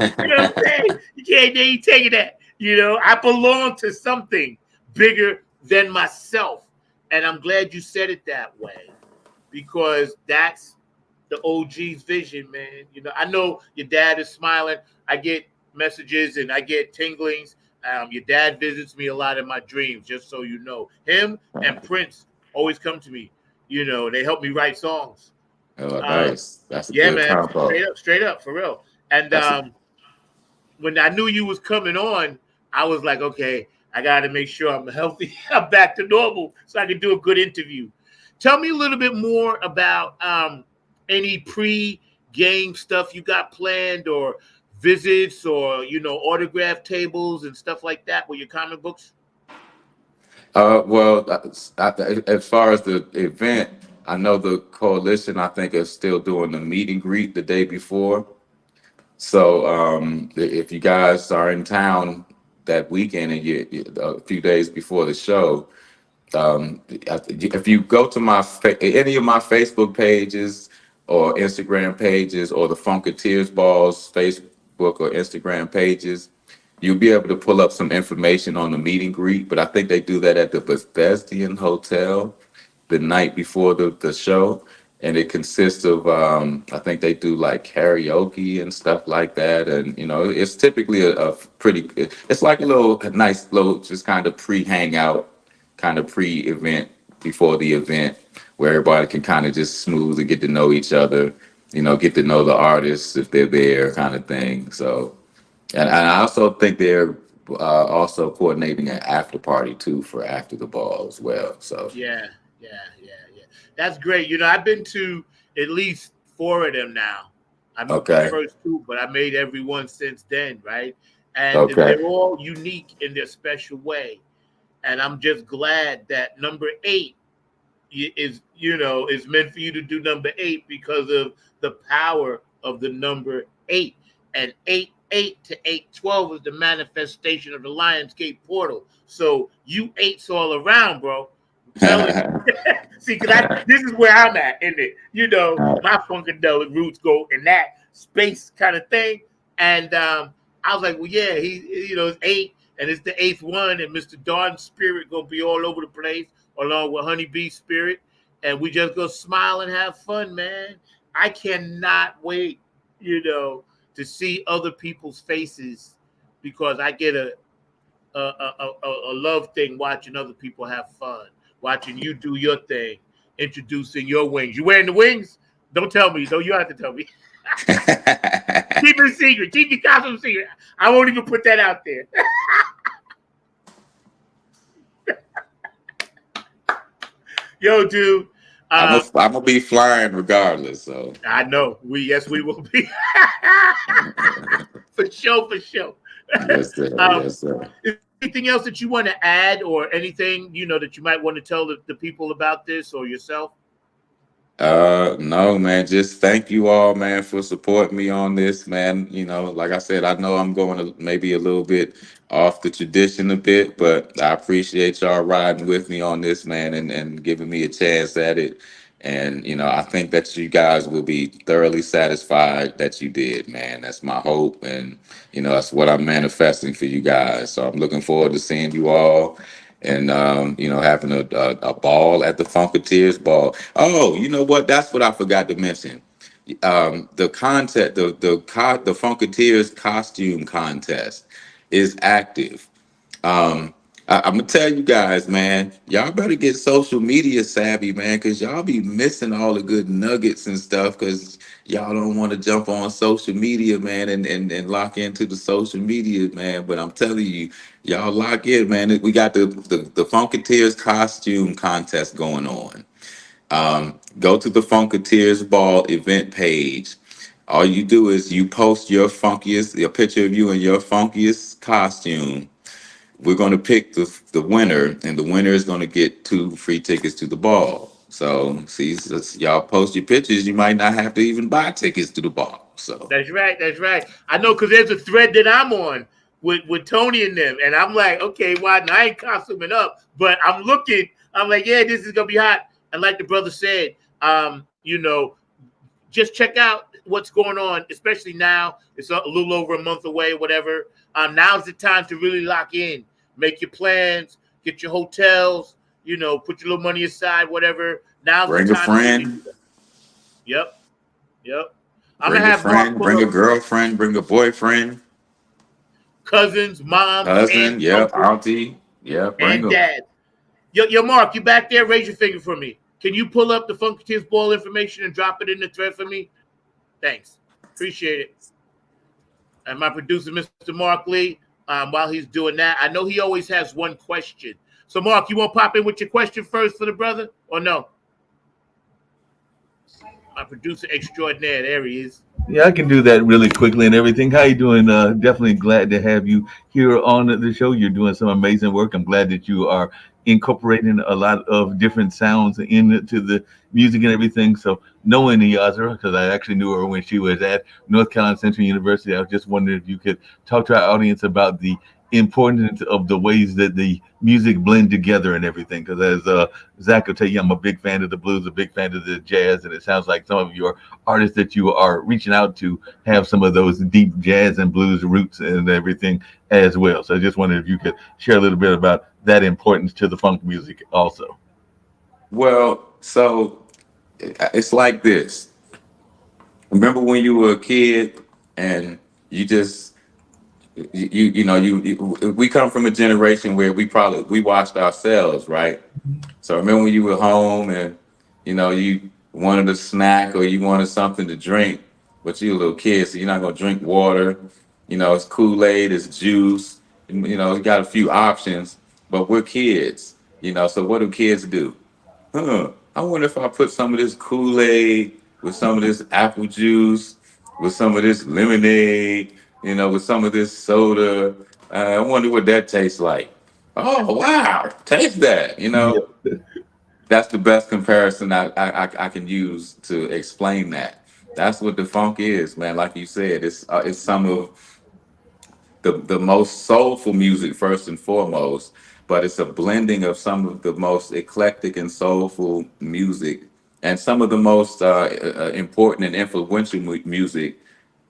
You know what I'm saying? You ain't taking that. I belong to something bigger than myself. And I'm glad you said it that way because that's the OG's vision, man. I know your dad is smiling. I get messages and I get tinglings. Your dad visits me a lot in my dreams, just so you know. Him and Prince always come to me. They help me write songs. oh, nice. That's a Yeah, good man. combo. Straight up, for real. And That's a, when I knew you was coming on, I was like, okay, I got to make sure I'm healthy. I'm back to normal so I can do a good interview. Tell me a little bit more about any pre-game stuff you got planned or visits or, autograph tables and stuff like that with your comic books? well, as far as the event, I know the coalition, I think, is still doing the meet and greet the day before. So if you guys are in town that weekend and a few days before the show, if you go to any of my Facebook pages or Instagram pages or the Funkateers Balls Facebook or Instagram pages, you'll be able to pull up some information on the meet and greet. But I think they do that at the Bethesdian Hotel the night before the show. And it consists of, I think they do like karaoke and stuff like that. And, it's typically a pretty, it's like a nice little, just kind of pre-hangout, kind of pre-event before the event where everybody can kind of just smooth and get to know each other. get to know the artists if they're there, kind of thing. So, and I also think they're also coordinating an after party too for after the ball as well. So, Yeah, yeah, yeah, yeah. That's great. I've been to at least 4 of them now. I missed the okay, first 2, but I made every one since then, right? And okay. they're all unique in their special way. And I'm just glad that number 8 is meant for you to do number 8 because of the power of the number 8. And 8 to 812 is the manifestation of the Lionsgate portal. So you eights all around, bro. I'm telling you. See, because this is where I'm at in it. My funkadelic roots go in that space kind of thing. And I was like, well, yeah, it's 8, and it's the 8th one, and Mr. Darden's spirit gonna be all over the place, along with Honeybee's spirit, and we just go smile and have fun, man. I cannot wait, to see other people's faces, because I get a love thing watching other people have fun, watching you do your thing, introducing your wings. You wearing the wings? Don't tell me. Don't you have to tell me. Keep it a secret. Keep your costume secret. I won't even put that out there. Yo, dude. I'm gonna be flying regardless. So I know. We will be. For sure. yes, sir. Yes, sir. Is there anything else that you want to add, or anything that you might want to tell the people about this or yourself? No, man, just thank you all, man, for supporting me on this, man. Like I said, I know I'm going to maybe a little bit off the tradition a bit, but I appreciate y'all riding with me on this, man, and giving me a chance at it. And, I think that you guys will be thoroughly satisfied that you did, man. That's my hope. And, that's what I'm manifesting for you guys. So I'm looking forward to seeing you all and having a ball at the Funkateers ball. Oh, you know what? That's what I forgot to mention. The contest, the Funkateers costume contest is active. I'm gonna tell you guys, man, y'all better get social media savvy, man, because y'all be missing all the good nuggets and stuff because y'all don't want to jump on social media, man, and lock into the social media, man. But I'm telling you, y'all lock in, man. We got the Funkateers costume contest going on. Go to the Funkateers Ball event page. All you do is you post your picture of you in your funkiest costume. We're going to pick the winner, and the winner is going to get 2 free tickets to the ball. So, see, y'all post your pictures, you might not have to even buy tickets to the ball. So That's right. I know, because there's a thread that I'm on with Tony and them, and I'm like, okay, why? I ain't costuming up, but I'm looking. I'm like, yeah, this is gonna be hot. And like the brother said, just check out what's going on, especially now. It's a little over a month away, whatever. Now's the time to really lock in, make your plans, get your hotels, put your little money aside, whatever. Now's bring the a time. friend. Yep. I'm Bring gonna a have Mark friend, bring a girlfriend, bring a boyfriend, cousins, moms, cousin, aunts, yep, uncles, auntie, yeah, bring and them. dads. Yo, Mark, you back there? Raise your finger for me. Can you pull up the Funkateers Ball information and drop it in the thread for me? Thanks. Appreciate it. And my producer, Mr. Mark Lee, while he's doing that, I know he always has one question. So, Mark, you want to pop in with your question first for the brother, or no? My producer extraordinaire, there he is. Yeah, I can do that really quickly and everything. How you doing? Definitely glad to have you here on the show. You're doing some amazing work. I'm glad that you are incorporating a lot of different sounds into the music and everything. So knowing Yazra, because I actually knew her when she was at North Carolina Central University, I was just wondering if you could talk to our audience about the importance of the ways that the music blend together and everything. Because as Zach will tell you, I'm a big fan of the blues, a big fan of the jazz, and it sounds like some of your artists that you are reaching out to have some of those deep jazz and blues roots and everything as well. So I just wondered if you could share a little bit about that importance to the funk music also. Well, so it's like this. Remember when you were a kid and you just we come from a generation where we watched ourselves, right? So remember when you were home and you wanted a snack or you wanted something to drink, but you're a little kid, so you're not gonna drink water. You know, it's Kool-Aid, it's juice. You know, you got a few options, but we're kids. You know, so what do kids do? I wonder if I put some of this Kool-Aid with some of this apple juice, with some of this lemonade, you know, with some of this soda. I wonder what that tastes like. Oh wow, taste that. You know, Yeah. that's the best comparison I can use to explain that. That's what the funk is, man. Like you said, it's some of the most soulful music first and foremost, but it's a blending of some of the most eclectic and soulful music and some of the most important and influential music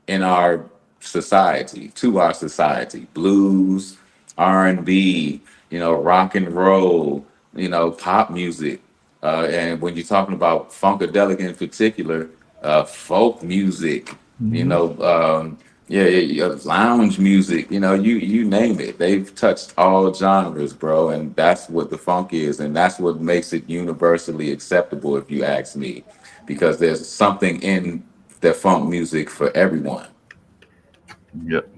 in our society, to our society. Blues, R&B, you know, rock and roll, you know, pop music. And when you're talking about funkadelic in particular, folk music, you Mhm. know, lounge music, you know, you name it. They've touched all genres, bro, and that's what the funk is, and that's what makes it universally acceptable, if you ask me, because there's something in the funk music for everyone. Yep.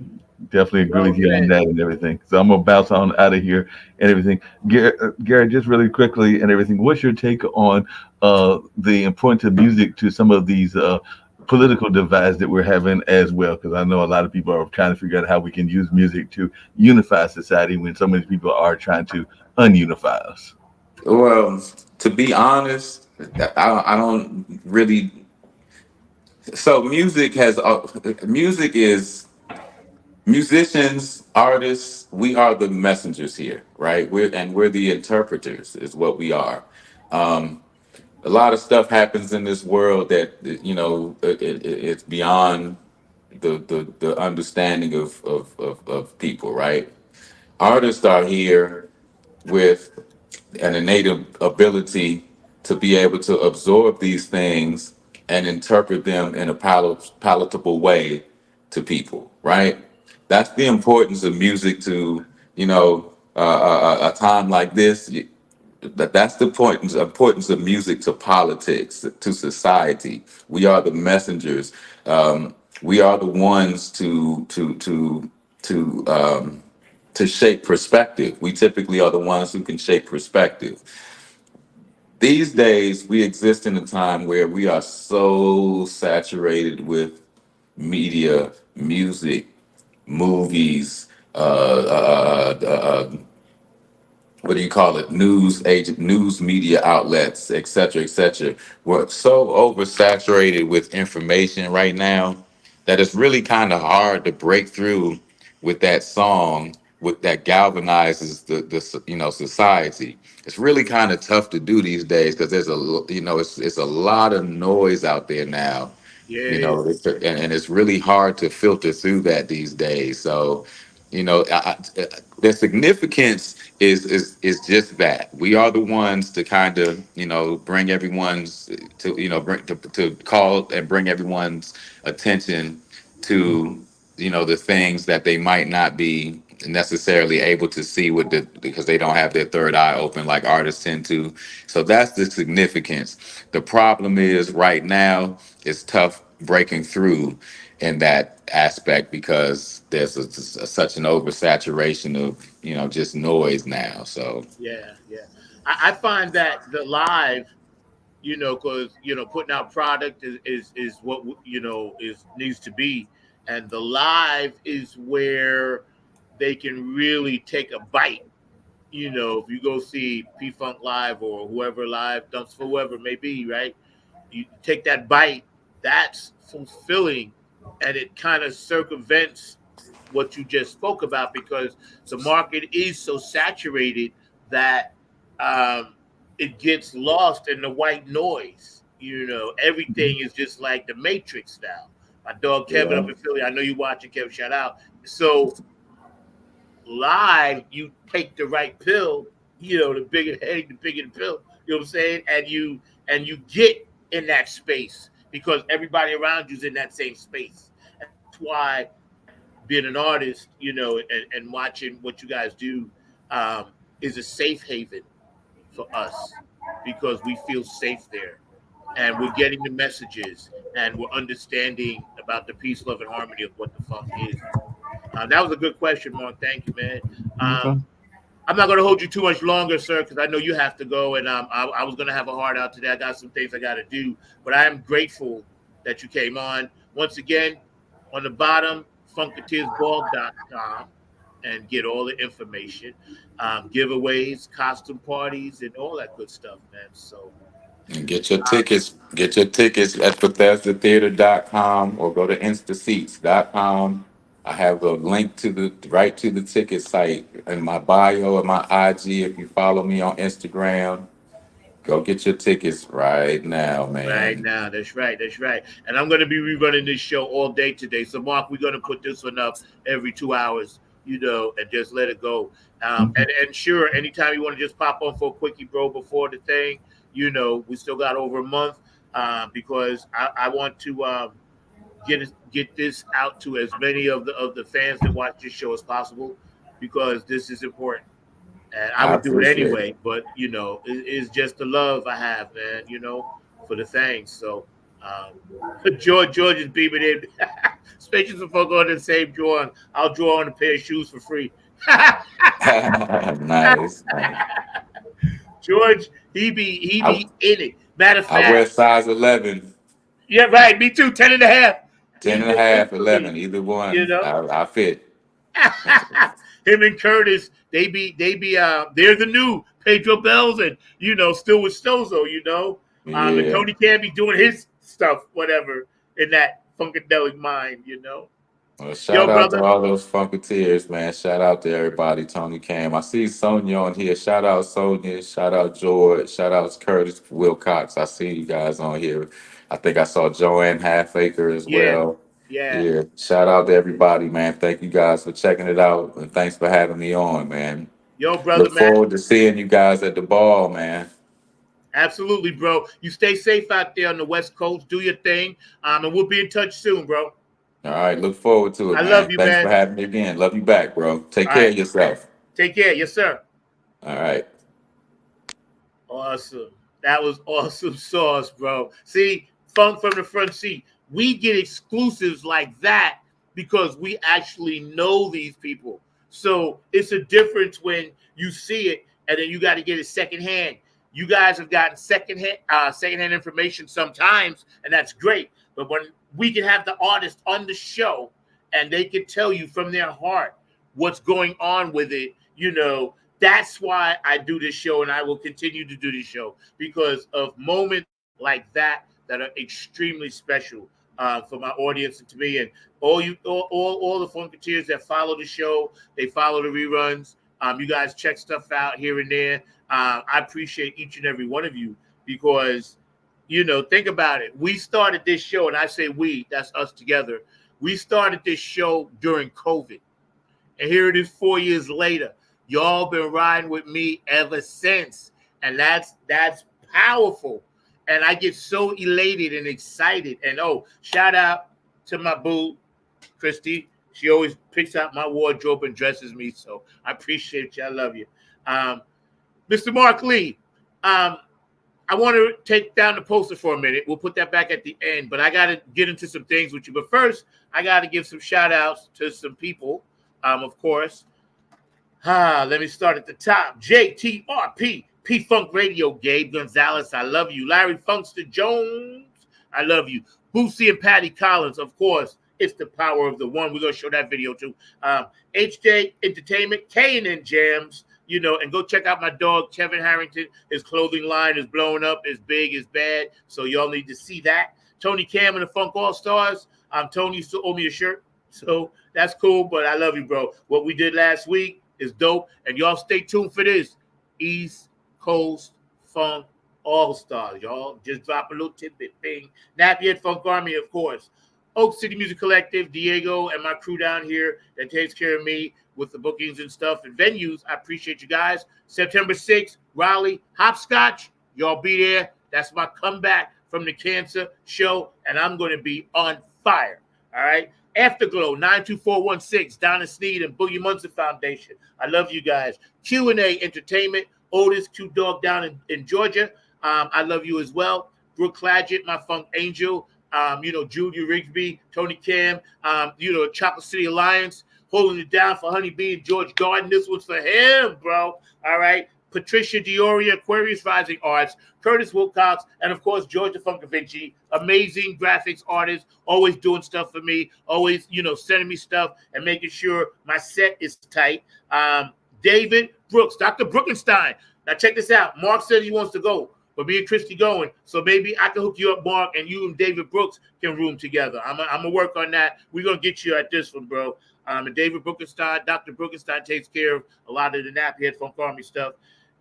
Definitely agree Well with you on said. that and everything. So I'm gonna bounce on out of here and everything. Garrett, just really quickly and everything. What's your take on the importance of music to some of these political divides that we're having as well? Because I know a lot of people are trying to figure out how we can use music to unify society when so many people are trying to unify us. Well, to be honest, I don't really. So music is musicians, artists. We are the messengers here, right? We're the interpreters, is what we are. Um, a lot of stuff happens in this world that you know it's beyond the understanding of people, right? Artists are here with an innate ability to be able to absorb these things and interpret them in a palatable way to people, right? That's the importance of music to, you know, a time like this. That's the importance of music to politics, to society. We are the messengers. We are the ones to shape perspective. We typically are the ones who can shape perspective. These days, we exist in a time where we are so saturated with media, music, movies, what do you call it, news media outlets, et cetera, et cetera. We're so oversaturated with information right now that it's really kind of hard to break through with that song with that galvanizes the you know society. It's really kind of tough to do these days because you know it's a lot of noise out there now, Yeah, you it know, is. and it's really hard to filter through that these days. So, you know, the significance is just that we are the ones to kind of, you know, bring everyone's to, you know, to call and bring everyone's attention to, you know, the things that they might not be necessarily able to see with because they don't have their third eye open like artists tend to. So that's the significance. The problem is right now it's tough breaking through in that aspect because there's such an oversaturation of, you know, just noise now. So Yeah, yeah. I find that the live, because putting out product is what is needs to be, and the live is where they can really take a bite. If you go see P Funk live or whoever live, Dunks for whoever it may be, right? You take that bite, that's fulfilling, and it kind of circumvents what you just spoke about because the market is so saturated that it gets lost in the white noise. Everything is just like the Matrix now. My dog Kevin yeah. up in Philly, I know you watching, Kevin, shout out. So live, you take the right pill, the bigger the headache, the bigger the pill, you know what I'm saying? And you get in that space because everybody around you's in that same space. And that's why being an artist, and watching what you guys do is a safe haven for us because we feel safe there. and we're getting the messages, and we're understanding about the peace, love, and harmony of what the funk is. That was a good question, Mark. Thank you, man. Okay. I'm not going to hold you too much longer, sir, because I know you have to go, and I was going to have a heart out today. I got some things I got to do, but I am grateful that you came on. Once again, on the bottom, FUNKATEERSBall.com, and get all the information, giveaways, costume parties, and all that good stuff, man. So And get your tickets. Get your tickets at BethesdaTheater.com or go to InstaSeats.com. I have a link to the ticket site in my bio and my IG. If you follow me on Instagram, go get your tickets right now, right man. now, that's right, that's right. And I'm going to be rerunning this show all day today. So, Mark, we're going to put this one up every 2 hours, and just let it go. And sure, anytime you want to just pop on for a quickie, bro, before the thing, we still got over a month because I want to get this out to as many of the fans that watch this show as possible, because this is important. And I I would do it appreciate it. anyway, but it's just the love I have, man, for the things. So George is beaming in. Especially if I go on the same drawing, I'll draw on a pair of shoes for free. Nice. George, he be in it. Matter of I wear fact, size 11, yeah, right. Me too. 10 and a half. 10 He and a did it half, for me. 11. Either You one, know. I fit. Him and Curtis, they're the new Pedro Bells, and still with Stozo, and Yeah. Tony Canby doing his stuff, whatever, in that funkadelic mind. Well, shout Yo, out to brother. all those Funkateers, man. Shout out to everybody. Tony Cam. I see Sonia on here. Shout out Sonia. Shout out George. Shout out Curtis Wilcox. I see you guys on here. I think I saw Joanne Halfacre as Yeah, well. yeah. Yeah. Shout out to everybody, man. Thank you guys for checking it out. And thanks for having me on, man. Yo, brother, Look man. forward to seeing you guys at the ball, man. Absolutely, bro. You stay safe out there on the West Coast. Do your thing, and we'll be in touch soon, bro. All right. Look forward to it, I love man. you, Thanks for man. having me again. Love you back, bro. Take All care right. of yourself. Take care. Yes, sir. All right. Awesome. That was awesome sauce, bro. See, Funk from the front seat. We get exclusives like that because we actually know these people. So it's a difference when you see it and then you got to get it secondhand. You guys have gotten secondhand information sometimes, and that's great. But when we can have the artist on the show and they can tell you from their heart what's going on with it, that's why I do this show, and I will continue to do this show, because of moments like that are extremely special for my audience and to me. And all the Funkateers that follow the show, they follow the reruns. You guys check stuff out here and there. I appreciate each and every one of you because, think about it. We started this show, and I say we, that's us together. We started this show during COVID. And here it is 4 years later. Y'all been riding with me ever since. And that's powerful. And I get so elated and excited. And shout out to my boo, Christy. She always picks out my wardrobe and dresses me. So I appreciate you. I love you. Mr. Mark Lee, I want to take down the poster for a minute. We'll put that back at the end. But I got to get into some things with you. But first, I got to give some shout outs to some people. Of course. Let me start at the top. JTRP, P-Funk Radio, Gabe Gonzalez, I love you. Larry Funkster Jones, I love you. Boosie and Patty Collins, of course, it's the power of the one. We're going to show that video too. HJ Entertainment, K&N Jams, and go check out my dog, Kevin Harrington. His clothing line is blowing up, is big, is bad, so y'all need to see that. Tony Cam and the Funk All-Stars. Tony used to owe me a shirt, so that's cool, but I love you, bro. What we did last week is dope, and y'all stay tuned for this East Coast Funk All-Stars. Y'all just drop a little tidbit thing. Napier Funk Army, of course. Oak City Music Collective, Diego, and my crew down here that takes care of me with the bookings and stuff and venues. I appreciate you guys. September 6th, Raleigh, Hopscotch. Y'all be there. That's my comeback from the cancer show, and I'm going to be on fire. All right? Afterglow, 92416, Donna Sneed and Boogie Munson Foundation. I love you guys. Q&A Entertainment, Otis Q Dog down in Georgia. I love you as well. Brooke Clagett, my funk angel, Julia Rigsby, Tony Cam, Chocolate City Alliance, holding it down for Honeybee and George Garden. This one's for him, bro. All right. Patricia Dioria, Aquarius Rising Arts, Curtis Wilcox, and of course, Georgia Funkavinci, amazing graphics artist, always doing stuff for me, always, sending me stuff and making sure my set is tight. David Brooks, Dr. Brookenstein. Now check this out. Mark says he wants to go, but me and Christy going. So maybe I can hook you up, Mark, and you and David Brooks can room together. I'm going to work on that. We're going to get you at this one, bro. And David Brookenstein, Dr. Brookenstein takes care of a lot of the Nappyhead Funk Army stuff.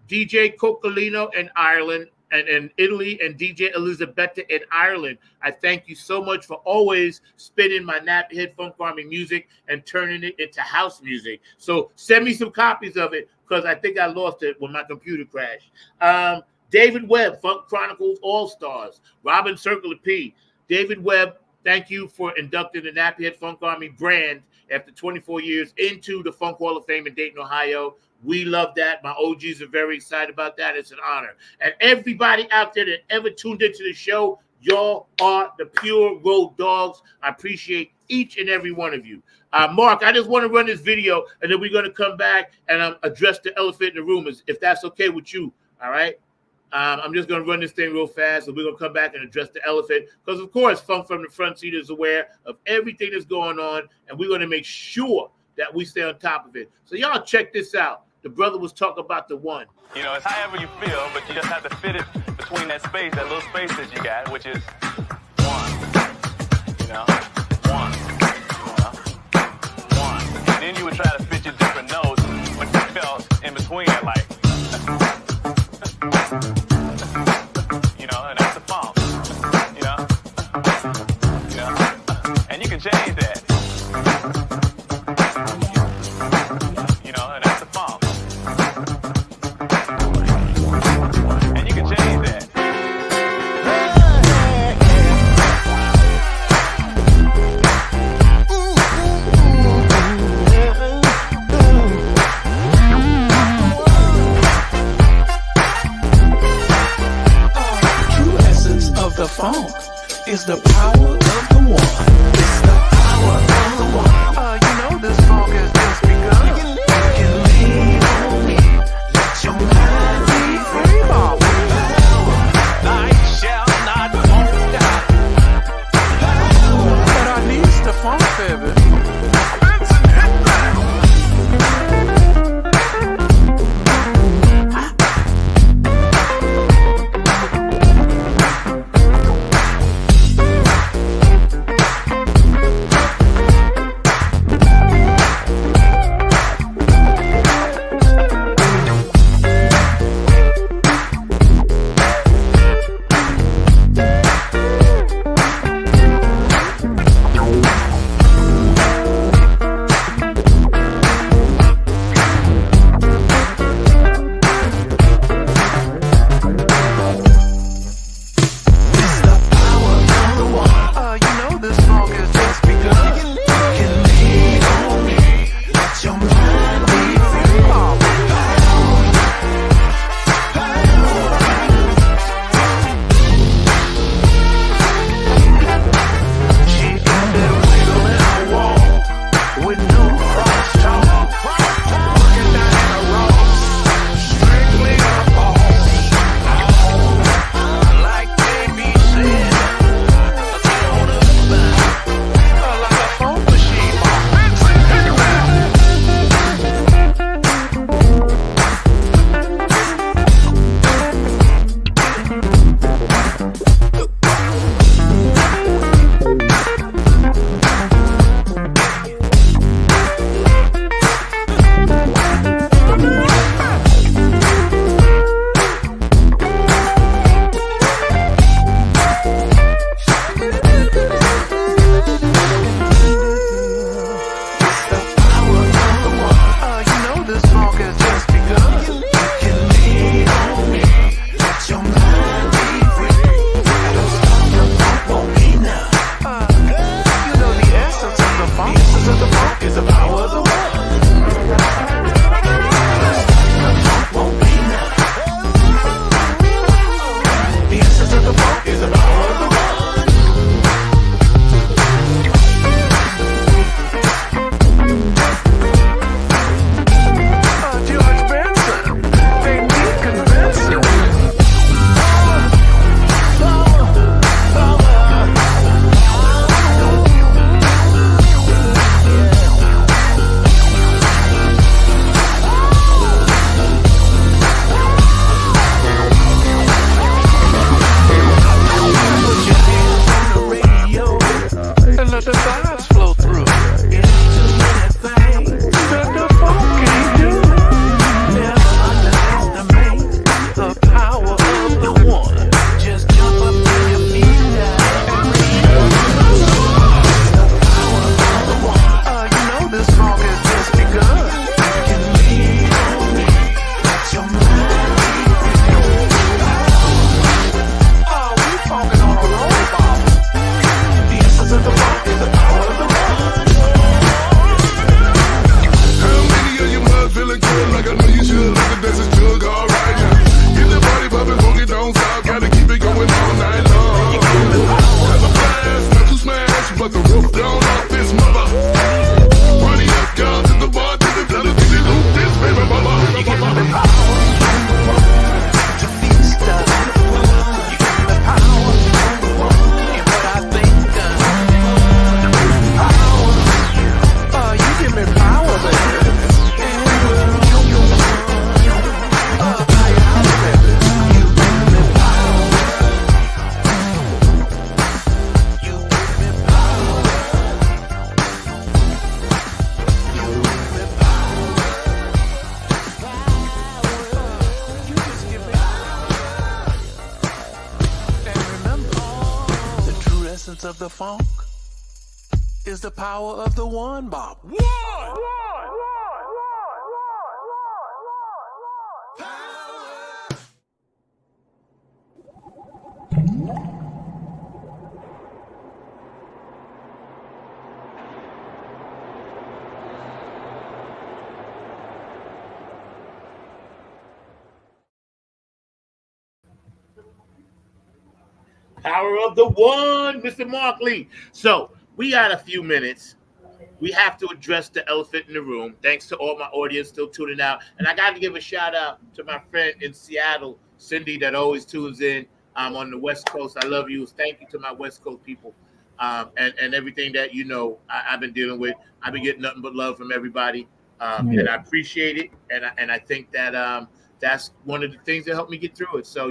DJ Coccolino in Ireland and in Italy, and DJ Elisabetta in Ireland. I thank you so much for always spinning my Nappyhead Funk Army music and turning it into house music. So send me some copies of it because I think I lost it when my computer crashed. David Webb, Funk Chronicles All-Stars. Robin Circular P. David Webb, thank you for inducting the Nappyhead Funk Army brand after 24 years into the Funk Hall of Fame in Dayton, Ohio. We love that. My OGs are very excited about that. It's an honor. And everybody out there that ever tuned into the show, y'all are the pure road dogs. I appreciate each and every one of you. Mark, I just want to run this video, and then we're going to come back and address the elephant in the room, if that's okay with you. All right? I'm just going to run this thing real fast, and we're going to come back and address the elephant. Because, of course, Funk from the Front Seat is aware of everything that's going on, and we're going to make sure that we stay on top of it. So y'all check this out. The brother was talking about the one. It's however you feel, but you just have to fit it between that space, that little space that you got, which is one. One. One. And then you would try to fit your different notes, but you felt in between it, like, and that's the funk. And you can change that. The funk is the power of the one. It's the power of the one. the vibes flow through. It's too many things that the funk can't do. Never underestimate the power of the one. Just jump up to your feet and you know this funk has just begun. You can lean on me, let your mind we funkin' on a roll ball. The essence of the funk is the power of the one. How many of you mud feeling good like I know you should? Look at this is jug all right now. Get the body poppin', funky, don't stop. Gotta keep it going all night long. Have a blast, not to smash, but the roof down off this mother. Running up, girl, to the bar, to the blood, to the loop, this baby mama. You give me the power to feast us. You give me the power in what I think of. Power, you give me power, baby. Of the funk is the power of the one, Bob. One! Power of the one, Mr. Markley. So we got a few minutes. We have to address the elephant in the room. Thanks to all my audience still tuning out. And I got to give a shout out to my friend in Seattle, Cindy, that always tunes in on the West Coast. I love you. Thank you to my West Coast people and everything that, I've been dealing with. I've been getting nothing but love from everybody. And I appreciate it. And I think that that's one of the things that helped me get through it. So,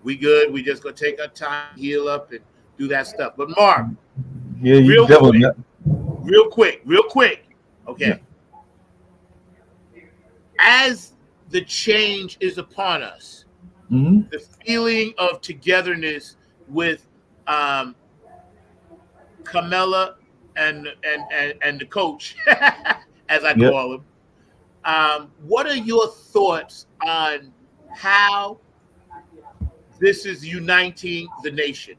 we good. We just gonna take our time, heal up, and do that stuff. But Mark, real quick. Okay. Yeah. As the change is upon us, the feeling of togetherness with Camilla and the coach, as I call him. What are your thoughts on how this is uniting the nation?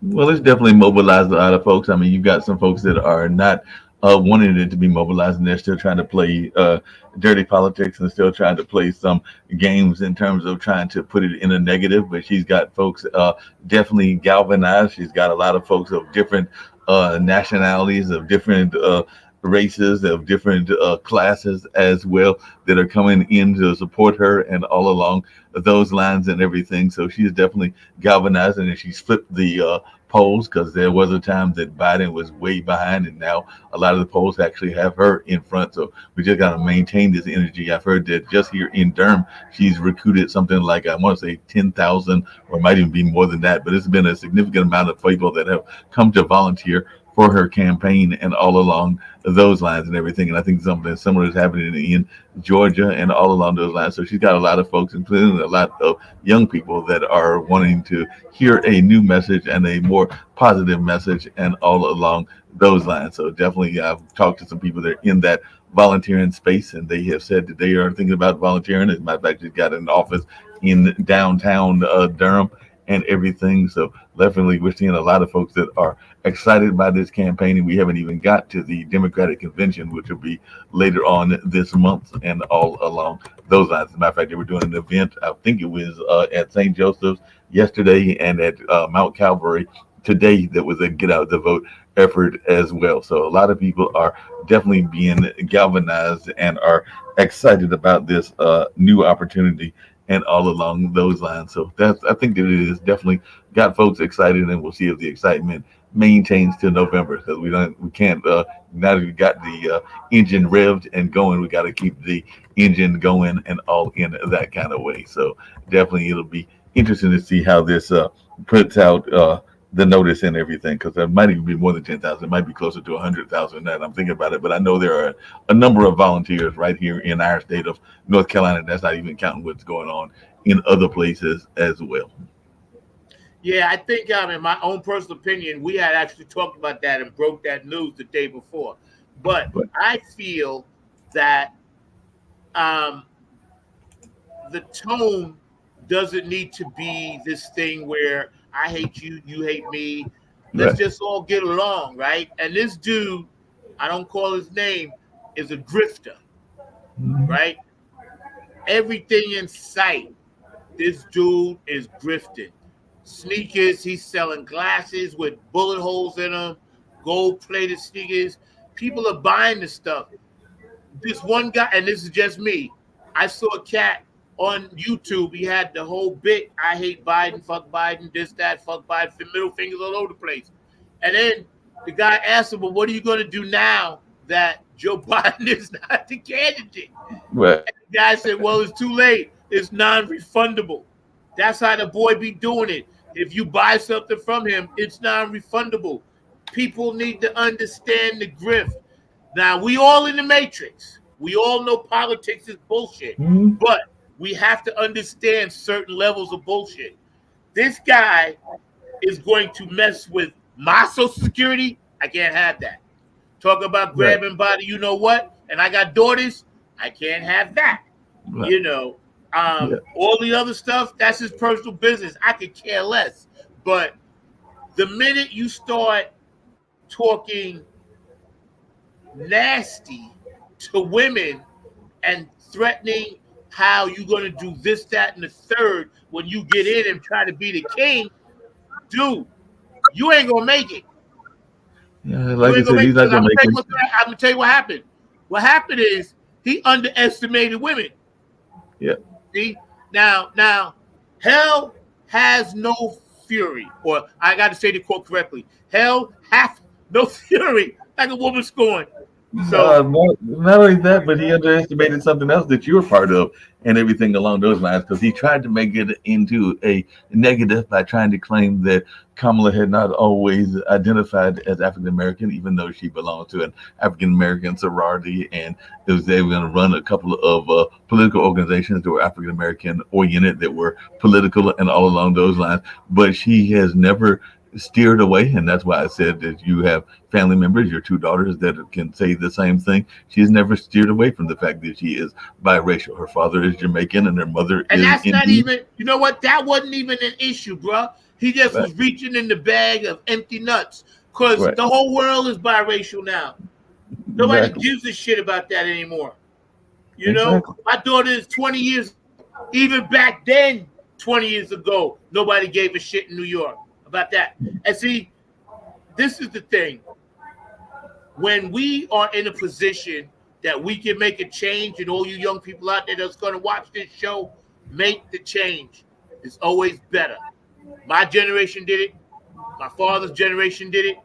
Well, it's definitely mobilized a lot of folks. I mean, you've got some folks that are not wanting it to be mobilized, and they're still trying to play dirty politics and still trying to play some games in terms of trying to put it in a negative. But she's got folks definitely galvanized. She's got a lot of folks of different nationalities, of different races, of different classes as well, that are coming in to support her and all along those lines and everything. So she's definitely galvanizing, and she's flipped the polls, because there was a time that Biden was way behind, and now a lot of the polls actually have her in front. So we just got to maintain this energy. I've heard that just here in Durham, she's recruited something like, I want to say 10,000, or it might even be more than that, but it's been a significant amount of people that have come to volunteer for her campaign and all along those lines and everything. And I think something similar is happening in Georgia and all along those lines. So she's got a lot of folks, including a lot of young people, that are wanting to hear a new message and a more positive message and all along those lines. So definitely I've talked to some people that are in that volunteering space, and they have said that they are thinking about volunteering. As a matter of fact, she's got an office in downtown Durham and everything. So definitely we're seeing a lot of folks that are excited by this campaign, and we haven't even got to the Democratic convention, which will be later on this month and all along those lines. As a matter of fact, they were doing an event, I think it was at St. Joseph's yesterday and at Mount Calvary today, that was a get out the vote effort as well. So a lot of people are definitely being galvanized and are excited about this new opportunity and all along those lines. So I think that it has definitely got folks excited, and we'll see if the excitement maintains till November, because we can't now that we got the engine revved and going, we got to keep the engine going and all in that kind of way. So definitely it'll be interesting to see how this puts out the notice and everything, because there might even be more than 10,000. It might be closer to 100,000 now that I'm thinking about it. But I know there are a number of volunteers right here in our state of North Carolina. That's not even counting what's going on in other places as well. Yeah, I think, in my own personal opinion, we had actually talked about that and broke that news the day before. But I feel that the tone doesn't need to be this thing where I hate you, you hate me. Let's just all get along, right? And this dude, I don't call his name, is a grifter, right? Everything in sight, this dude is grifting. Sneakers, he's selling glasses with bullet holes in them, gold-plated sneakers. People are buying this stuff. This one guy, and this is just me, I saw a cat on YouTube. He had the whole bit, I hate Biden, fuck Biden, this, that, fuck Biden, middle fingers all over the place. And then the guy asked him, well, what are you going to do now that Joe Biden is not the candidate? Right. And the guy said, well, it's too late. It's non-refundable. That's how the boy be doing it. If you buy something from him, it's non-refundable. People need to understand the grift. Now, we all in the matrix. We all know politics is bullshit. But we have to understand certain levels of bullshit. This guy is going to mess with my Social Security. I can't have that. Talk about grabbing body, you know what? And I got daughters. I can't have that. Right. You know, all the other stuff, that's his personal business. I could care less. But the minute you start talking nasty to women and threatening how you're going to do this, that, and the third when you get in and try to be the king, dude, you ain't going to make it. Yeah, like I said, he's not going to make it. I'm going to tell you what happened. What happened is he underestimated women. Yeah. See? Now, hell has no fury. Or I got to say the quote correctly. Hell hath no fury like a woman scorned. So not only that, but he underestimated something else that you were part of and everything along those lines, because he tried to make it into a negative by trying to claim that Kamala had not always identified as African American, even though she belonged to an African American sorority, and they were going to run a couple of political organizations that were African American oriented, that were political and all along those lines. But she has never steered away, and that's why I said that you have family members, your two daughters, that can say the same thing. She's never steered away from the fact that she is biracial. Her father is Jamaican and her mother is that's Indian. not even, you know what, that wasn't even an issue, bro. He just was reaching in the bag of empty nuts, because the whole world is biracial now. Nobody gives a shit about that anymore. You know, my daughter is 20 years, even back then, 20 years ago, nobody gave a shit in New York about that. And see, this is the thing. When we are in a position that we can make a change, and all you young people out there that's going to watch this show, make the change. It's always better. My generation did it. My father's generation did it.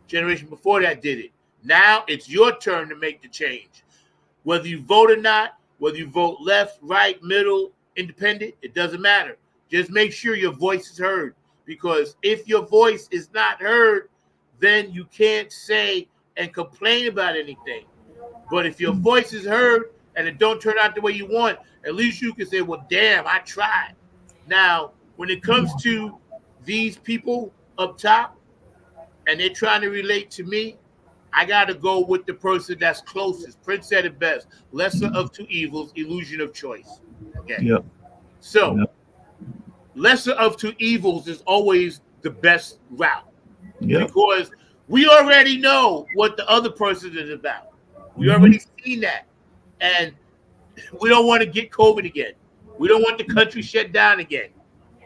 Generation before that did it. Now it's your turn to make the change. Whether you vote or not, whether you vote left, right, middle, independent, it doesn't matter. Just make sure your voice is heard. Because if your voice is not heard, then you can't say and complain about anything. But if your voice is heard and it don't turn out the way you want, at least you can say, well, damn, I tried. Now, when it comes to these people up top and they're trying to relate to me, I got to go with the person that's closest. Prince said it best. Lesser of two evils, illusion of choice. Okay. Yep. So, lesser of two evils is always the best route. Yep. Because we already know what the other person is about. We already seen that. And we don't want to get COVID again. We don't want the country shut down again.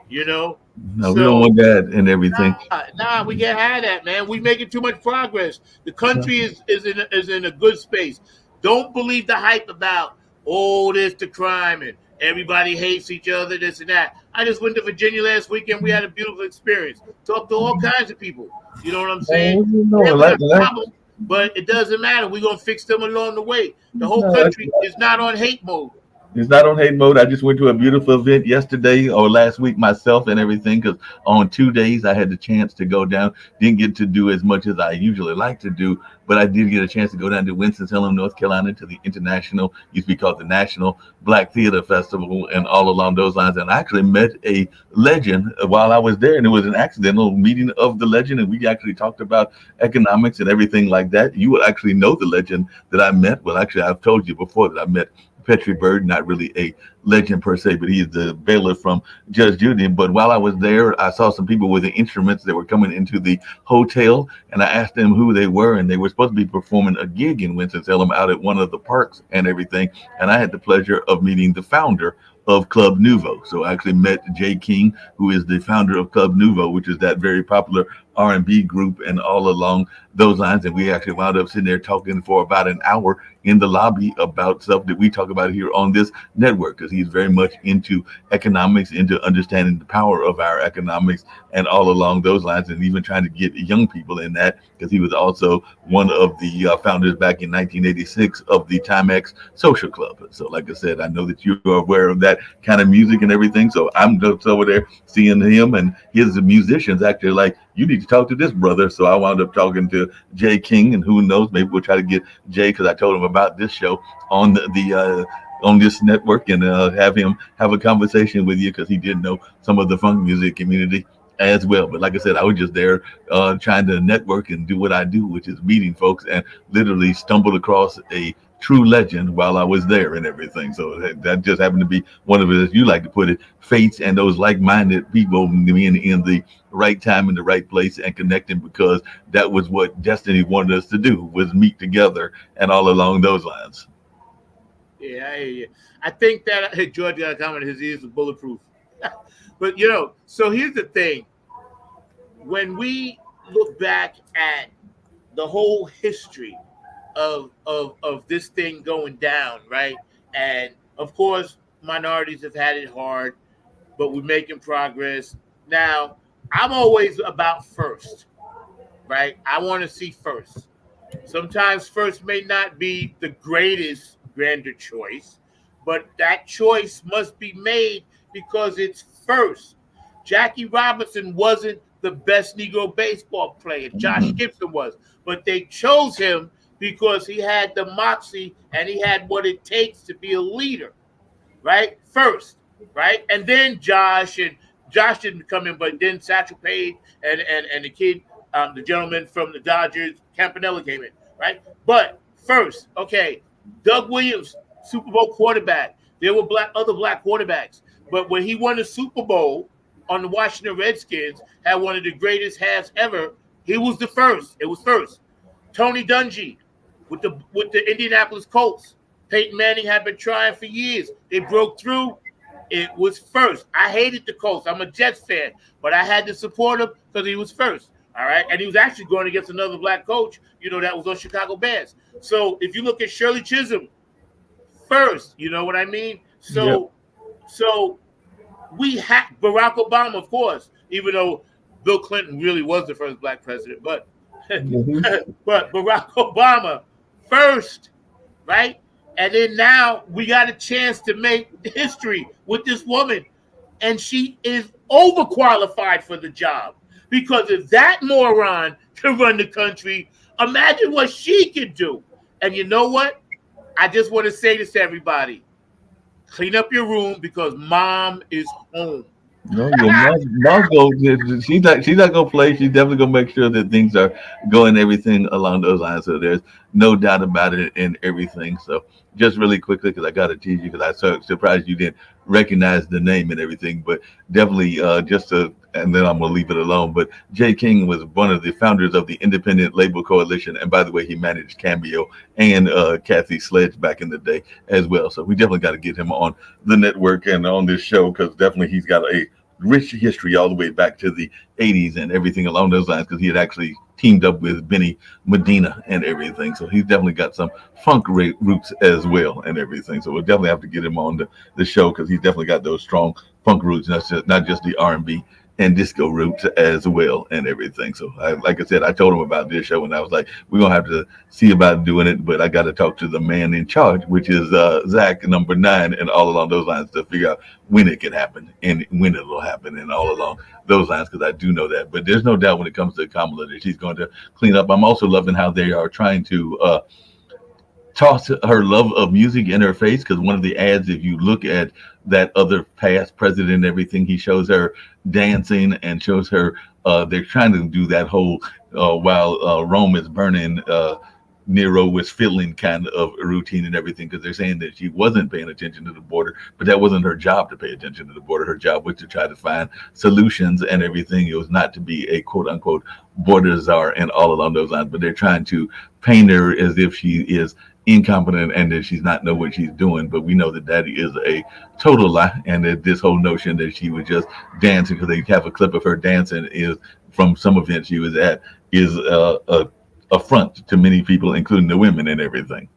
You know? No, we don't want that and everything. Nah, we can't have that, man. We're making too much progress. The country is in a good space. Don't believe the hype about, this the crime and everybody hates each other, this and that. I just went to Virginia last weekend. We had a beautiful experience. Talked to all kinds of people. You know what I'm saying? Problem, but it doesn't matter. We're going to fix them along the way. The whole country is not on hate mode. It's not on hate mode. I just went to a beautiful event yesterday or last week myself and everything because on 2 days I had the chance to go down. Didn't get to do as much as I usually like to do, but I did get a chance to go down to Winston-Salem, North Carolina to the International, used to be called the National Black Theater Festival and all along those lines. And I actually met a legend while I was there, and it was an accidental meeting of the legend. And we actually talked about economics and everything like that. You would actually know the legend that I met. Well, actually, I've told you before that I met Petrie Bird, not really a legend per se, but he is the bailiff from Judge Judy. But while I was there, I saw some people with the instruments that were coming into the hotel, and I asked them who they were, and they were supposed to be performing a gig in Winston-Salem out at one of the parks and everything. And I had the pleasure of meeting the founder of Club Nouveau. So I actually met Jay King, who is the founder of Club Nouveau, which is that very popular R&B group, and all along those lines. And we actually wound up sitting there talking for about an hour in the lobby about stuff that we talk about here on this network, because he's very much into economics, into understanding the power of our economics and all along those lines, and even trying to get young people in that, because he was also one of the founders back in 1986 of the Timex Social Club. So like I said, I know that you are aware of that kind of music and everything. So I'm just over there seeing him and his musicians actually like, you need to talk to this brother. So I wound up talking to Jay King, and who knows, maybe we'll try to get Jay, because I told him about this show on the on this network, and have him have a conversation with you, because he did know some of the funk music community as well. But like I said, I was just there trying to network and do what I do, which is meeting folks, and literally stumbled across a true legend while I was there and everything. So that just happened to be one of it, as you like to put it, fates and those like-minded people being in the right time in the right place and connecting, because that was what destiny wanted us to do, was meet together and all along those lines. Yeah, I hear you. I think that George got a comment. His ears are bulletproof. But so here's the thing: when we look back at the whole history of this thing going down, right? And of course, minorities have had it hard, but we're making progress. Now, I'm always about first, right? I want to see first. Sometimes first may not be the greatest grander choice, but that choice must be made because it's first. Jackie Robinson wasn't the best Negro baseball player. Josh Gibson was, but they chose him because he had the moxie and he had what it takes to be a leader, right? First, right? And then Josh didn't come in, but then Satchel Paige and the kid, the gentleman from the Dodgers, Campanella, came in, right? But first, okay, Doug Williams, Super Bowl quarterback. There were other black quarterbacks, but when he won the Super Bowl on the Washington Redskins, had one of the greatest halves ever, he was the first. It was first. Tony Dungy with the Indianapolis Colts. Peyton Manning had been trying for years. They broke through. It was first. I hated the Colts. I'm a Jets fan, but I had to support him because he was first. All right. And he was actually going against another black coach, that was on Chicago Bears. So if you look at Shirley Chisholm, first, you know what I mean? So we had Barack Obama, of course, even though Bill Clinton really was the first black president, but but Barack Obama first, right? And then now we got a chance to make history with this woman, and she is overqualified for the job, because if that moron can run the country, imagine what she could do. And you know what? I just want to say this to everybody: clean up your room, because mom is home. No, she's not gonna play. She's definitely gonna make sure that things are going everything along those lines. So there's no doubt about it and everything. So just really quickly, because I gotta tease you, because I'm so surprised you didn't recognize the name and everything, but definitely and then I'm gonna leave it alone. But Jay King was one of the founders of the Independent Label Coalition, and by the way, he managed Cameo and Kathy Sledge back in the day as well. So we definitely got to get him on the network and on this show, because definitely he's got a rich history all the way back to the 80s and everything along those lines, because he had actually teamed up with Benny Medina and everything. So he's definitely got some funk roots as well and everything. So we'll definitely have to get him on the show, because he's definitely got those strong funk roots, not just the R&B and disco roots as well and everything. So like I said, I told him about this show and I was like, we're going to have to see about doing it, but I got to talk to the man in charge, which is Zach number 9 and all along those lines to figure out when it can happen and when it will happen and all along those lines, because I do know that. But there's no doubt when it comes to Kamala that she's going to clean up. I'm also loving how they are trying to toss her love of music in her face, because one of the ads, if you look at that other past president and everything, he shows her dancing and shows her they're trying to do that whole while Rome is burning, Nero was fiddling kind of routine and everything, because they're saying that she wasn't paying attention to the border, but that wasn't her job to pay attention to the border. Her job was to try to find solutions and everything. It was not to be a quote unquote border czar and all along those lines, but they're trying to paint her as if she is incompetent and that she's not know what she's doing. But we know that that is a total lie, and that this whole notion that she was just dancing, because they have a clip of her dancing is from some event she was at, is a affront to many people, including the women and everything.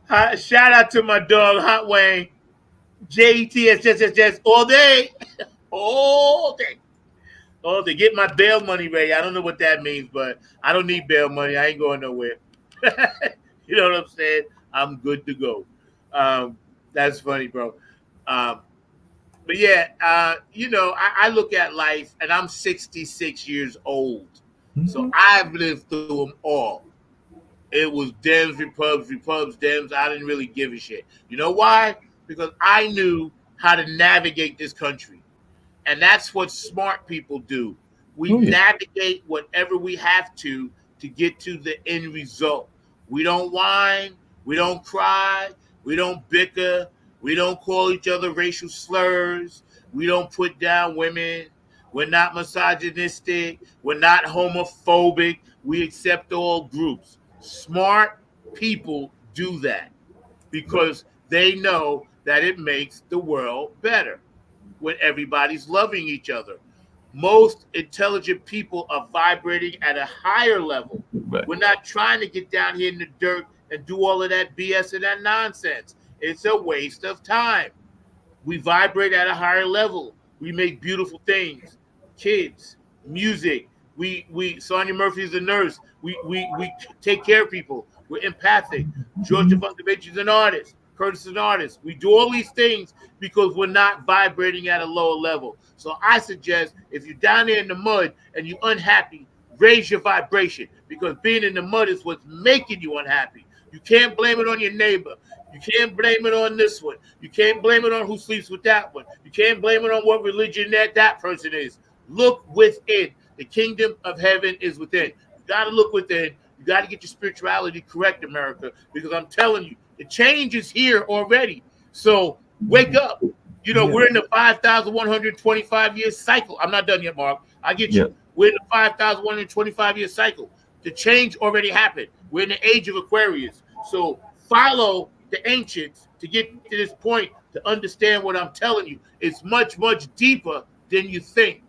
Shout out to my dog Hot Wayne, JETS all day, all day. Oh, they get my bail money ready. I don't know what that means, but I don't need bail money. I ain't going nowhere. You know what I'm saying? I'm good to go. That's funny, bro. But yeah, you know, I look at life, and I'm 66 years old. So I've lived through them all. It was Dems, Repubs, Dems. I didn't really give a shit. You know why? Because I knew how to navigate this country. And that's what smart people do. We navigate whatever we have to get to the end result. We don't whine. We don't cry. We don't bicker. We don't call each other racial slurs. We don't put down women. We're not misogynistic. We're not homophobic. We accept all groups. Smart people do that because they know that it makes the world better when everybody's loving each other. Most intelligent people are vibrating at a higher level. Right. We're not trying to get down here in the dirt and do all of that BS and that nonsense. It's a waste of time. We vibrate at a higher level. We make beautiful things. Kids, music. Sonia Murphy is a nurse. We take care of people. We're empathic. Georgia Funkadeelic is an artist. Curtis is an artist. We do all these things because we're not vibrating at a lower level. So I suggest if you're down there in the mud and you're unhappy, raise your vibration, because being in the mud is what's making you unhappy. You can't blame it on your neighbor. You can't blame it on this one. You can't blame it on who sleeps with that one. You can't blame it on what religion that person is. Look within. The kingdom of heaven is within. You got to look within. You got to get your spirituality correct, America, because I'm telling you, the change is here already. So wake up. You know, we're in the 5,125 year cycle. I'm not done yet, Mark. I get you. We're in the 5,125 year cycle. The change already happened. We're in the age of Aquarius. So follow the ancients to get to this point to understand what I'm telling you. It's much, much deeper than you think.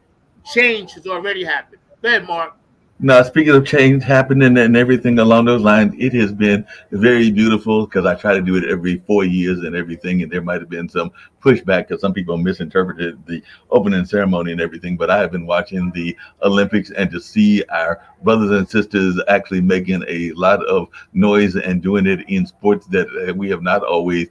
Change has already happened. Go ahead, Mark. Now, speaking of change happening and everything along those lines, it has been very beautiful because I try to do it every 4 years and everything, and there might have been some pushback because some people misinterpreted the opening ceremony and everything, but I have been watching the Olympics, and to see our brothers and sisters actually making a lot of noise and doing it in sports that we have not always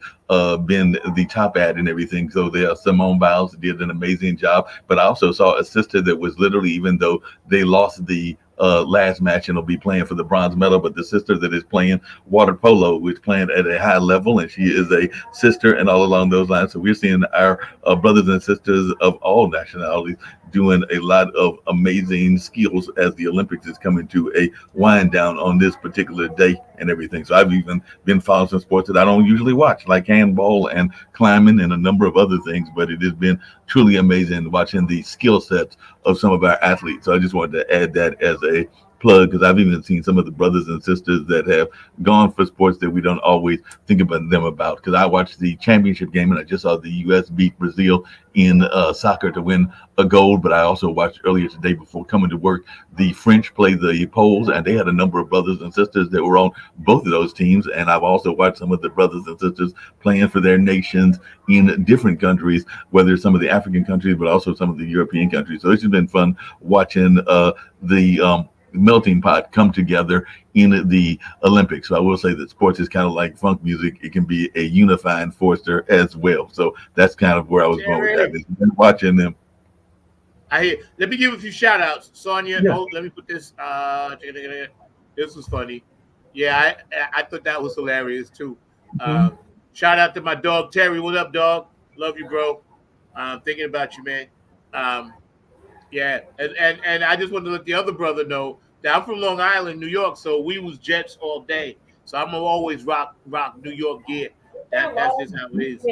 been the top at and everything. So there, Simone Biles did an amazing job, but I also saw a sister that was literally, even though they lost the last match and will be playing for the bronze medal, but the sister that is playing water polo, which is playing at a high level, and she is a sister and all along those lines. So we're seeing our brothers and sisters of all nationalities doing a lot of amazing skills as the Olympics is coming to a wind down on this particular day and everything. So I've even been following some sports that I don't usually watch, like handball and climbing and a number of other things, but it has been truly amazing watching the skill sets of some of our athletes. So I just wanted to add that as a plug, because I've even seen some of the brothers and sisters that have gone for sports that we don't always think about them about. Because I watched the championship game and I just saw the U.S. beat Brazil in soccer to win a gold. But I also watched earlier today before coming to work, the French play the Poles, and they had a number of brothers and sisters that were on both of those teams. And I've also watched some of the brothers and sisters playing for their nations in different countries, whether it's some of the African countries, but also some of the European countries. So it's just been fun watching the melting pot come together in the Olympics. So I will say that sports is kind of like funk music. It can be a unifying force there as well. So that's kind of where I was going with that. It's been watching them. I hear. Let me give a few shout outs. Sonia, Yeah. oh, let me put this. This was funny. Yeah, I thought that was hilarious too. Shout out to my dog Terry. What up, dog? Love you, bro. Thinking about you, man. Yeah, and I just wanted to let the other brother know that I'm from Long Island, New York, so we was Jets all day. So I'm gonna always rock New York gear. That's just how it is.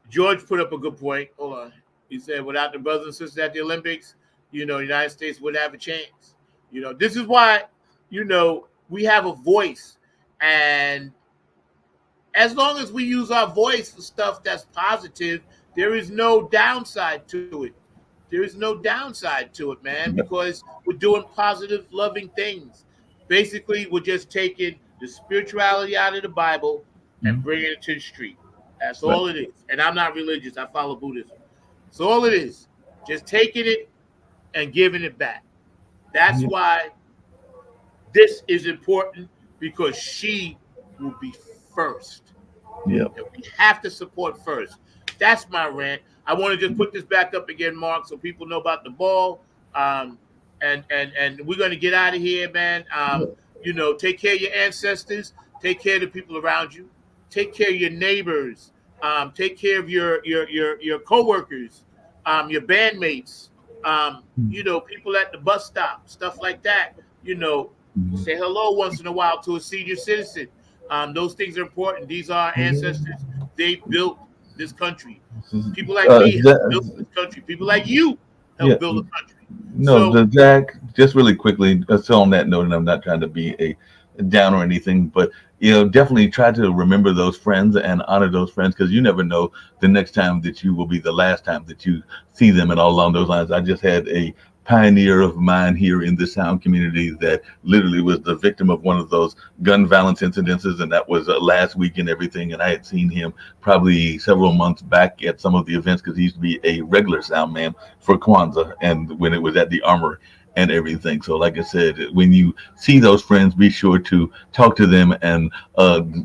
George put up a good point. Hold on. He said, without the brothers and sisters at the Olympics, the United States wouldn't have a chance. This is why, we have a voice. And as long as we use our voice for stuff that's positive, there is no downside to it. There is no downside to it, man, because we're doing positive, loving things. Basically, we're just taking the spirituality out of the Bible and bringing it to the street. That's all it is. And I'm not religious. I follow Buddhism. So all it is, just taking it and giving it back. That's why this is important, because she will be first. Yeah. We have to support first. That's my rant. I want to just put this back up again, Mark, so people know about the ball. And we're going to get out of here, man. Take care of your ancestors. Take care of the people around you. Take care of your neighbors. Take care of your coworkers, your bandmates. People at the bus stop, stuff like that. Say hello once in a while to a senior citizen. Those things are important. These are our ancestors. They built this country. People like me have built this country. People like you help build the country. No, Zach, just really quickly, so on that note, and I'm not trying to be a down or anything, but definitely try to remember those friends and honor those friends, because you never know the next time that you will be the last time that you see them, and all along those lines. I just had a pioneer of mine here in the sound community that literally was the victim of one of those gun violence incidences, and that was last week and everything. And I had seen him probably several months back at some of the events, because he used to be a regular sound man for Kwanzaa, and when it was at the Armory and everything. So like I said, when you see those friends, be sure to talk to them and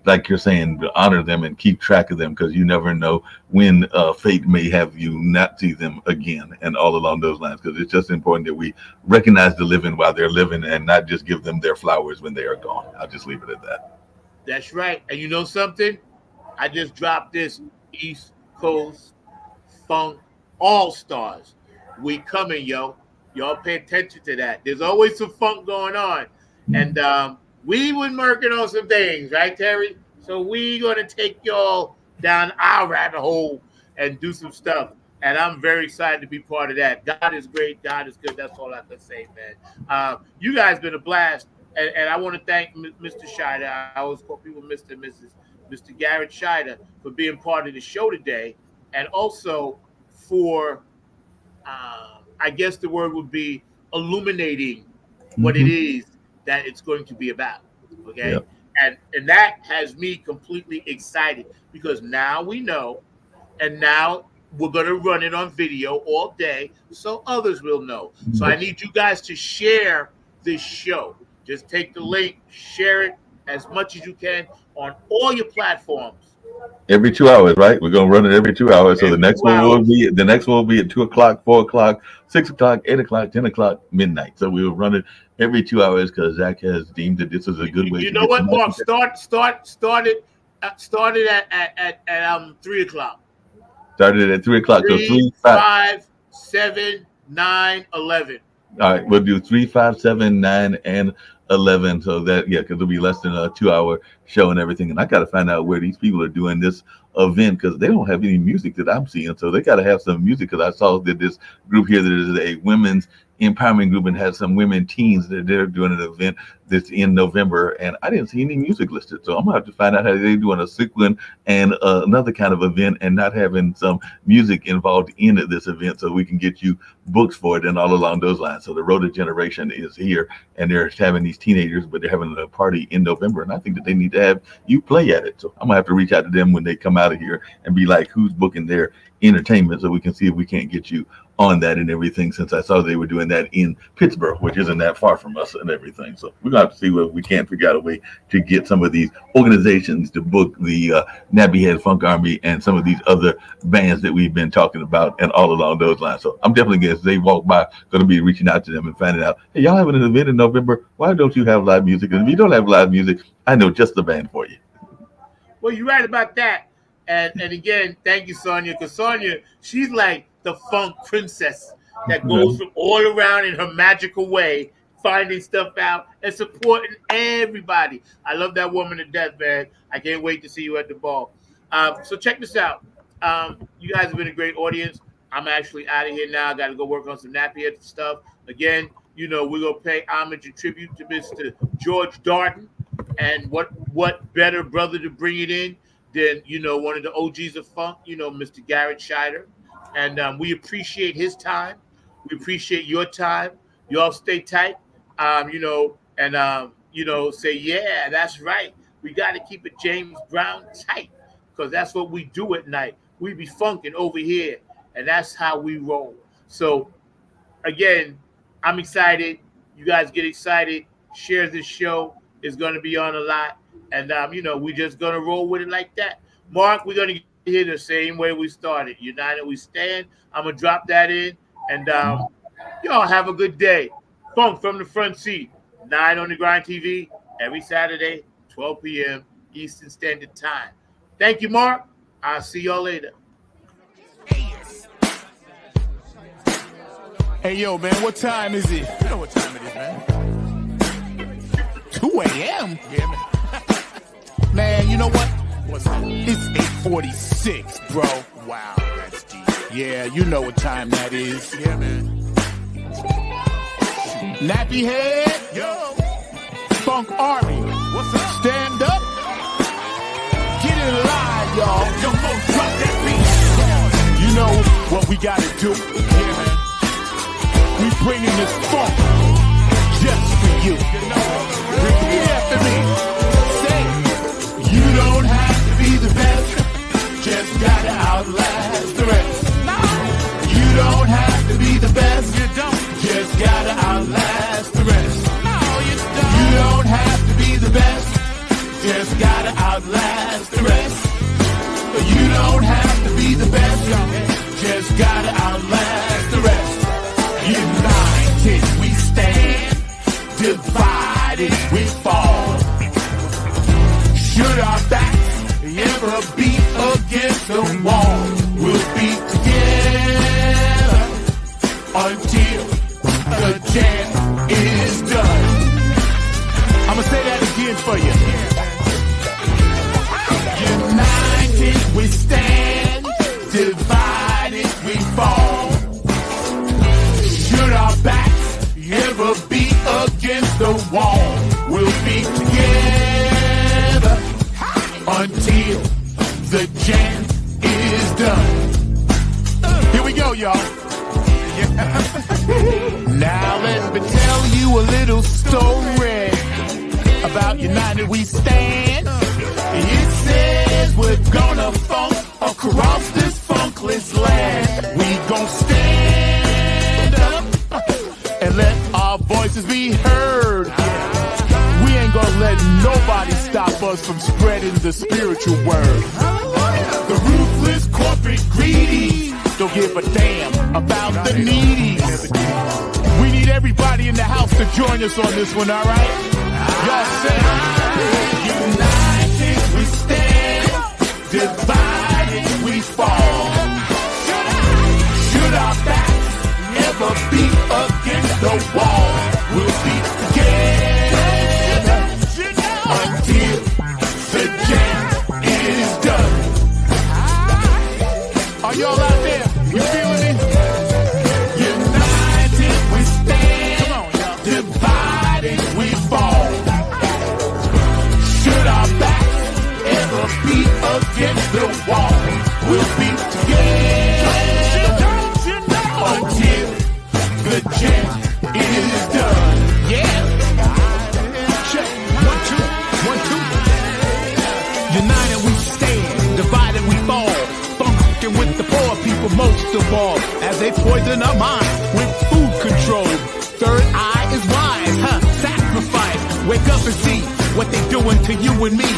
like you're saying, honor them and keep track of them, because you never know when fate may have you not see them again, and all along those lines. Because it's just important that we recognize the living while they're living and not just give them their flowers when they are gone. I'll just leave it at that. That's right. And you know something? I just dropped this East Coast Funk All-Stars. We coming, yo. Y'all pay attention to that. There's always some funk going on. And we been working on some things, right, Terry? So we going to take y'all down our rabbit hole and do some stuff. And I'm very excited to be part of that. God is great. God is good. That's all I can say, man. You guys been a blast. And I want to thank Mr. Shider. I always call people Mr. and Mr. Garrett Shider for being part of the show today. And also for... I guess the word would be illuminating what it is that it's going to be about. Okay. Yep. And that has me completely excited, because now we know, and now we're going to run it on video all day so others will know. So I need you guys to share this show. Just take the link, share it as much as you can on all your platforms. Every 2 hours, right? We're gonna run it every 2 hours. So the next one will be at 2 o'clock, 4 o'clock, 6 o'clock, 8 o'clock, 10 o'clock, midnight. So we will run it every 2 hours, because Zach has deemed that this is a good way. You know what, Mark? Started at 3 o'clock. Started at 3 o'clock. 3, 5, 7, 9, 11. All right, we'll do 3, 5, 7, 9, and 11. So that, because it'll be less than a 2 hour show and everything. And I got to find out where these people are doing this event, because they don't have any music that I'm seeing. So they got to have some music, because I saw that this group here, that is a women's empowerment group and has some women teens that they're doing an event that's in November, and I didn't see any music listed. So I'm gonna have to find out how they're doing a cycling and another kind of event and not having some music involved in this event, so we can get you books for it and all along those lines. So the Rhoda generation is here, and they're having these teenagers, but they're having a party in November, and I think that they need to have you play at it. So I'm gonna have to reach out to them when they come out of here and be like, who's booking their entertainment, so we can see if we can't get you on that and everything, since I saw they were doing that in Pittsburgh, which isn't that far from us and everything. So we're gonna have to see whether we can figure out a way to get some of these organizations to book the Nappy Head Funk Army and some of these other bands that we've been talking about and all along those lines. So I'm definitely going to, as they walk by, going to be reaching out to them and finding out, hey, y'all having an event in November? Why don't you have live music? And if you don't have live music, I know just the band for you. Well, you're right about that. And again, thank you, Sonia, because Sonia, she's like the funk princess that goes from all around in her magical way, finding stuff out and supporting everybody. I love that woman to death, man. I can't wait to see you at the ball. So check this out. You guys have been a great audience. I'm actually out of here now. I got to go work on some nappy head stuff. Again, you know, we're going to pay homage and tribute to Mr. George Darden. And what better brother to bring it in than, you know, one of the OGs of funk, you know, Mr. Garrett SHIDER. And we appreciate his time. We appreciate your time. You all stay tight, you know, and, you know, say, yeah, that's right. We got to keep it James Brown tight, because that's what we do at night. We be funking over here, and that's how we roll. So, again, I'm excited. You guys get excited. Share this show. It's going to be on a lot. And, you know, we're just going to roll with it like that. Mark, we're going to get here the same way we started. United we stand. I'm going to drop that in. And y'all have a good day. Funk from the front seat. 9 on the Grind TV every Saturday, 12 p.m. Eastern Standard Time. Thank you, Mark. I'll see y'all later. Hey, yo, man, what time is it? You know what time it is, man. 2 a.m.? Yeah, man. Man, you know what? What's up? It's 8:46, bro. Wow, that's deep. Yeah, you know what time that is. Yeah, man. Nappy Head, yo. Funk Army, what's up? Stand up. Get it live, y'all. Yo, drop that beat. You know what we gotta do. Yeah, man. We bringing this funk just for you. Repeat after me. Say, you don't have to be the best, just gotta outlast the rest. You don't have to be the best, you don't, just gotta outlast the rest. You don't have to be the best, just gotta outlast the rest. You don't have to be the best, just gotta outlast the rest. United we stand, divided we fall. Should our backs ever be against the wall, we'll be together until the jam is done. I'ma say that again for you. United we stand, divided we fall. Should our backs ever be against the wall, we'll be together until the jam is done. Here we go, y'all. Now let me tell you a little story about United We Stand. It says we're gonna funk across this funkless land. We gon' stand up and let our voices be heard. We ain't gonna let nobody stop us from spreading the spiritual word. The ruthless corporate greedy don't give a damn about the needy. We need everybody in the house to join us on this one, alright? Y'all say, united we stand, divided we fall. Should our backs ever be against the wall, we'll be together until the jam is done. Are y'all out there? You feeling it? United we stand. fall as they poison our mind with food control. Third eye is wise, sacrifice. Wake up and see what they doing to you and me.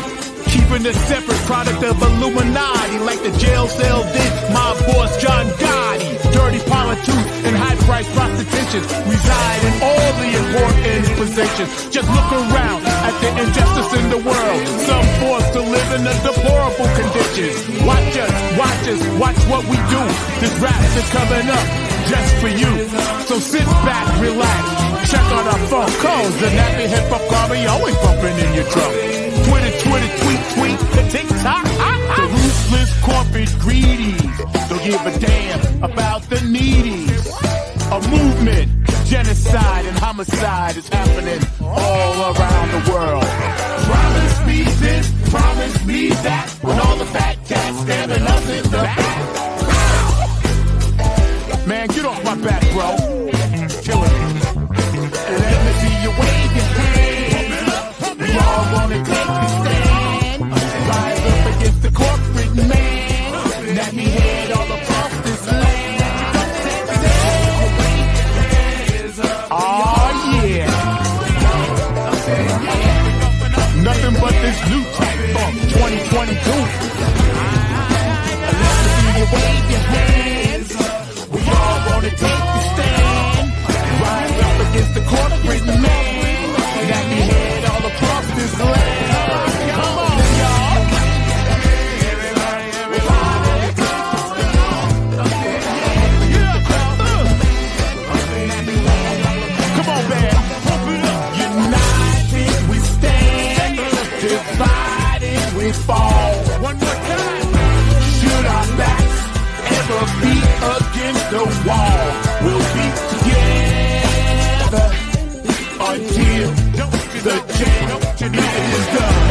Keeping a separate product of Illuminati, like the jail cell did my boss John Gotti. Dirty politics and high-priced prostitution reside in all the important positions. Just look around at the injustice in the world. Some forced to live in a deplorable conditions. Watch us, watch what we do. This rap is coming up just for you. So sit back, relax, check on our phone calls. The nappy hip-hop army always bumping in your truck. Twitter, tweet, TikTok. The ruthless corporate greedies don't give a damn about the needy. A movement, genocide and homicide is happening all around the world. Promise me this, promise me that, when all the fat cats stabbing us in the back. Man, get off my back, bro. Killing me. Let me see you wave your hand. We all wanna take the stand. Rise up against the corporate man. Let me head all across this land. Oh yeah. Nothing but this new type funk 2022. Let me see you wave your hands. We all wanna take the stand. Rise up against the corporate man. Let me head all across this land. Come on, y'all. Come on, man. United we stand. Divided we fall. One more time. Should our backs ever be against the wall, we'll be together until the change is done.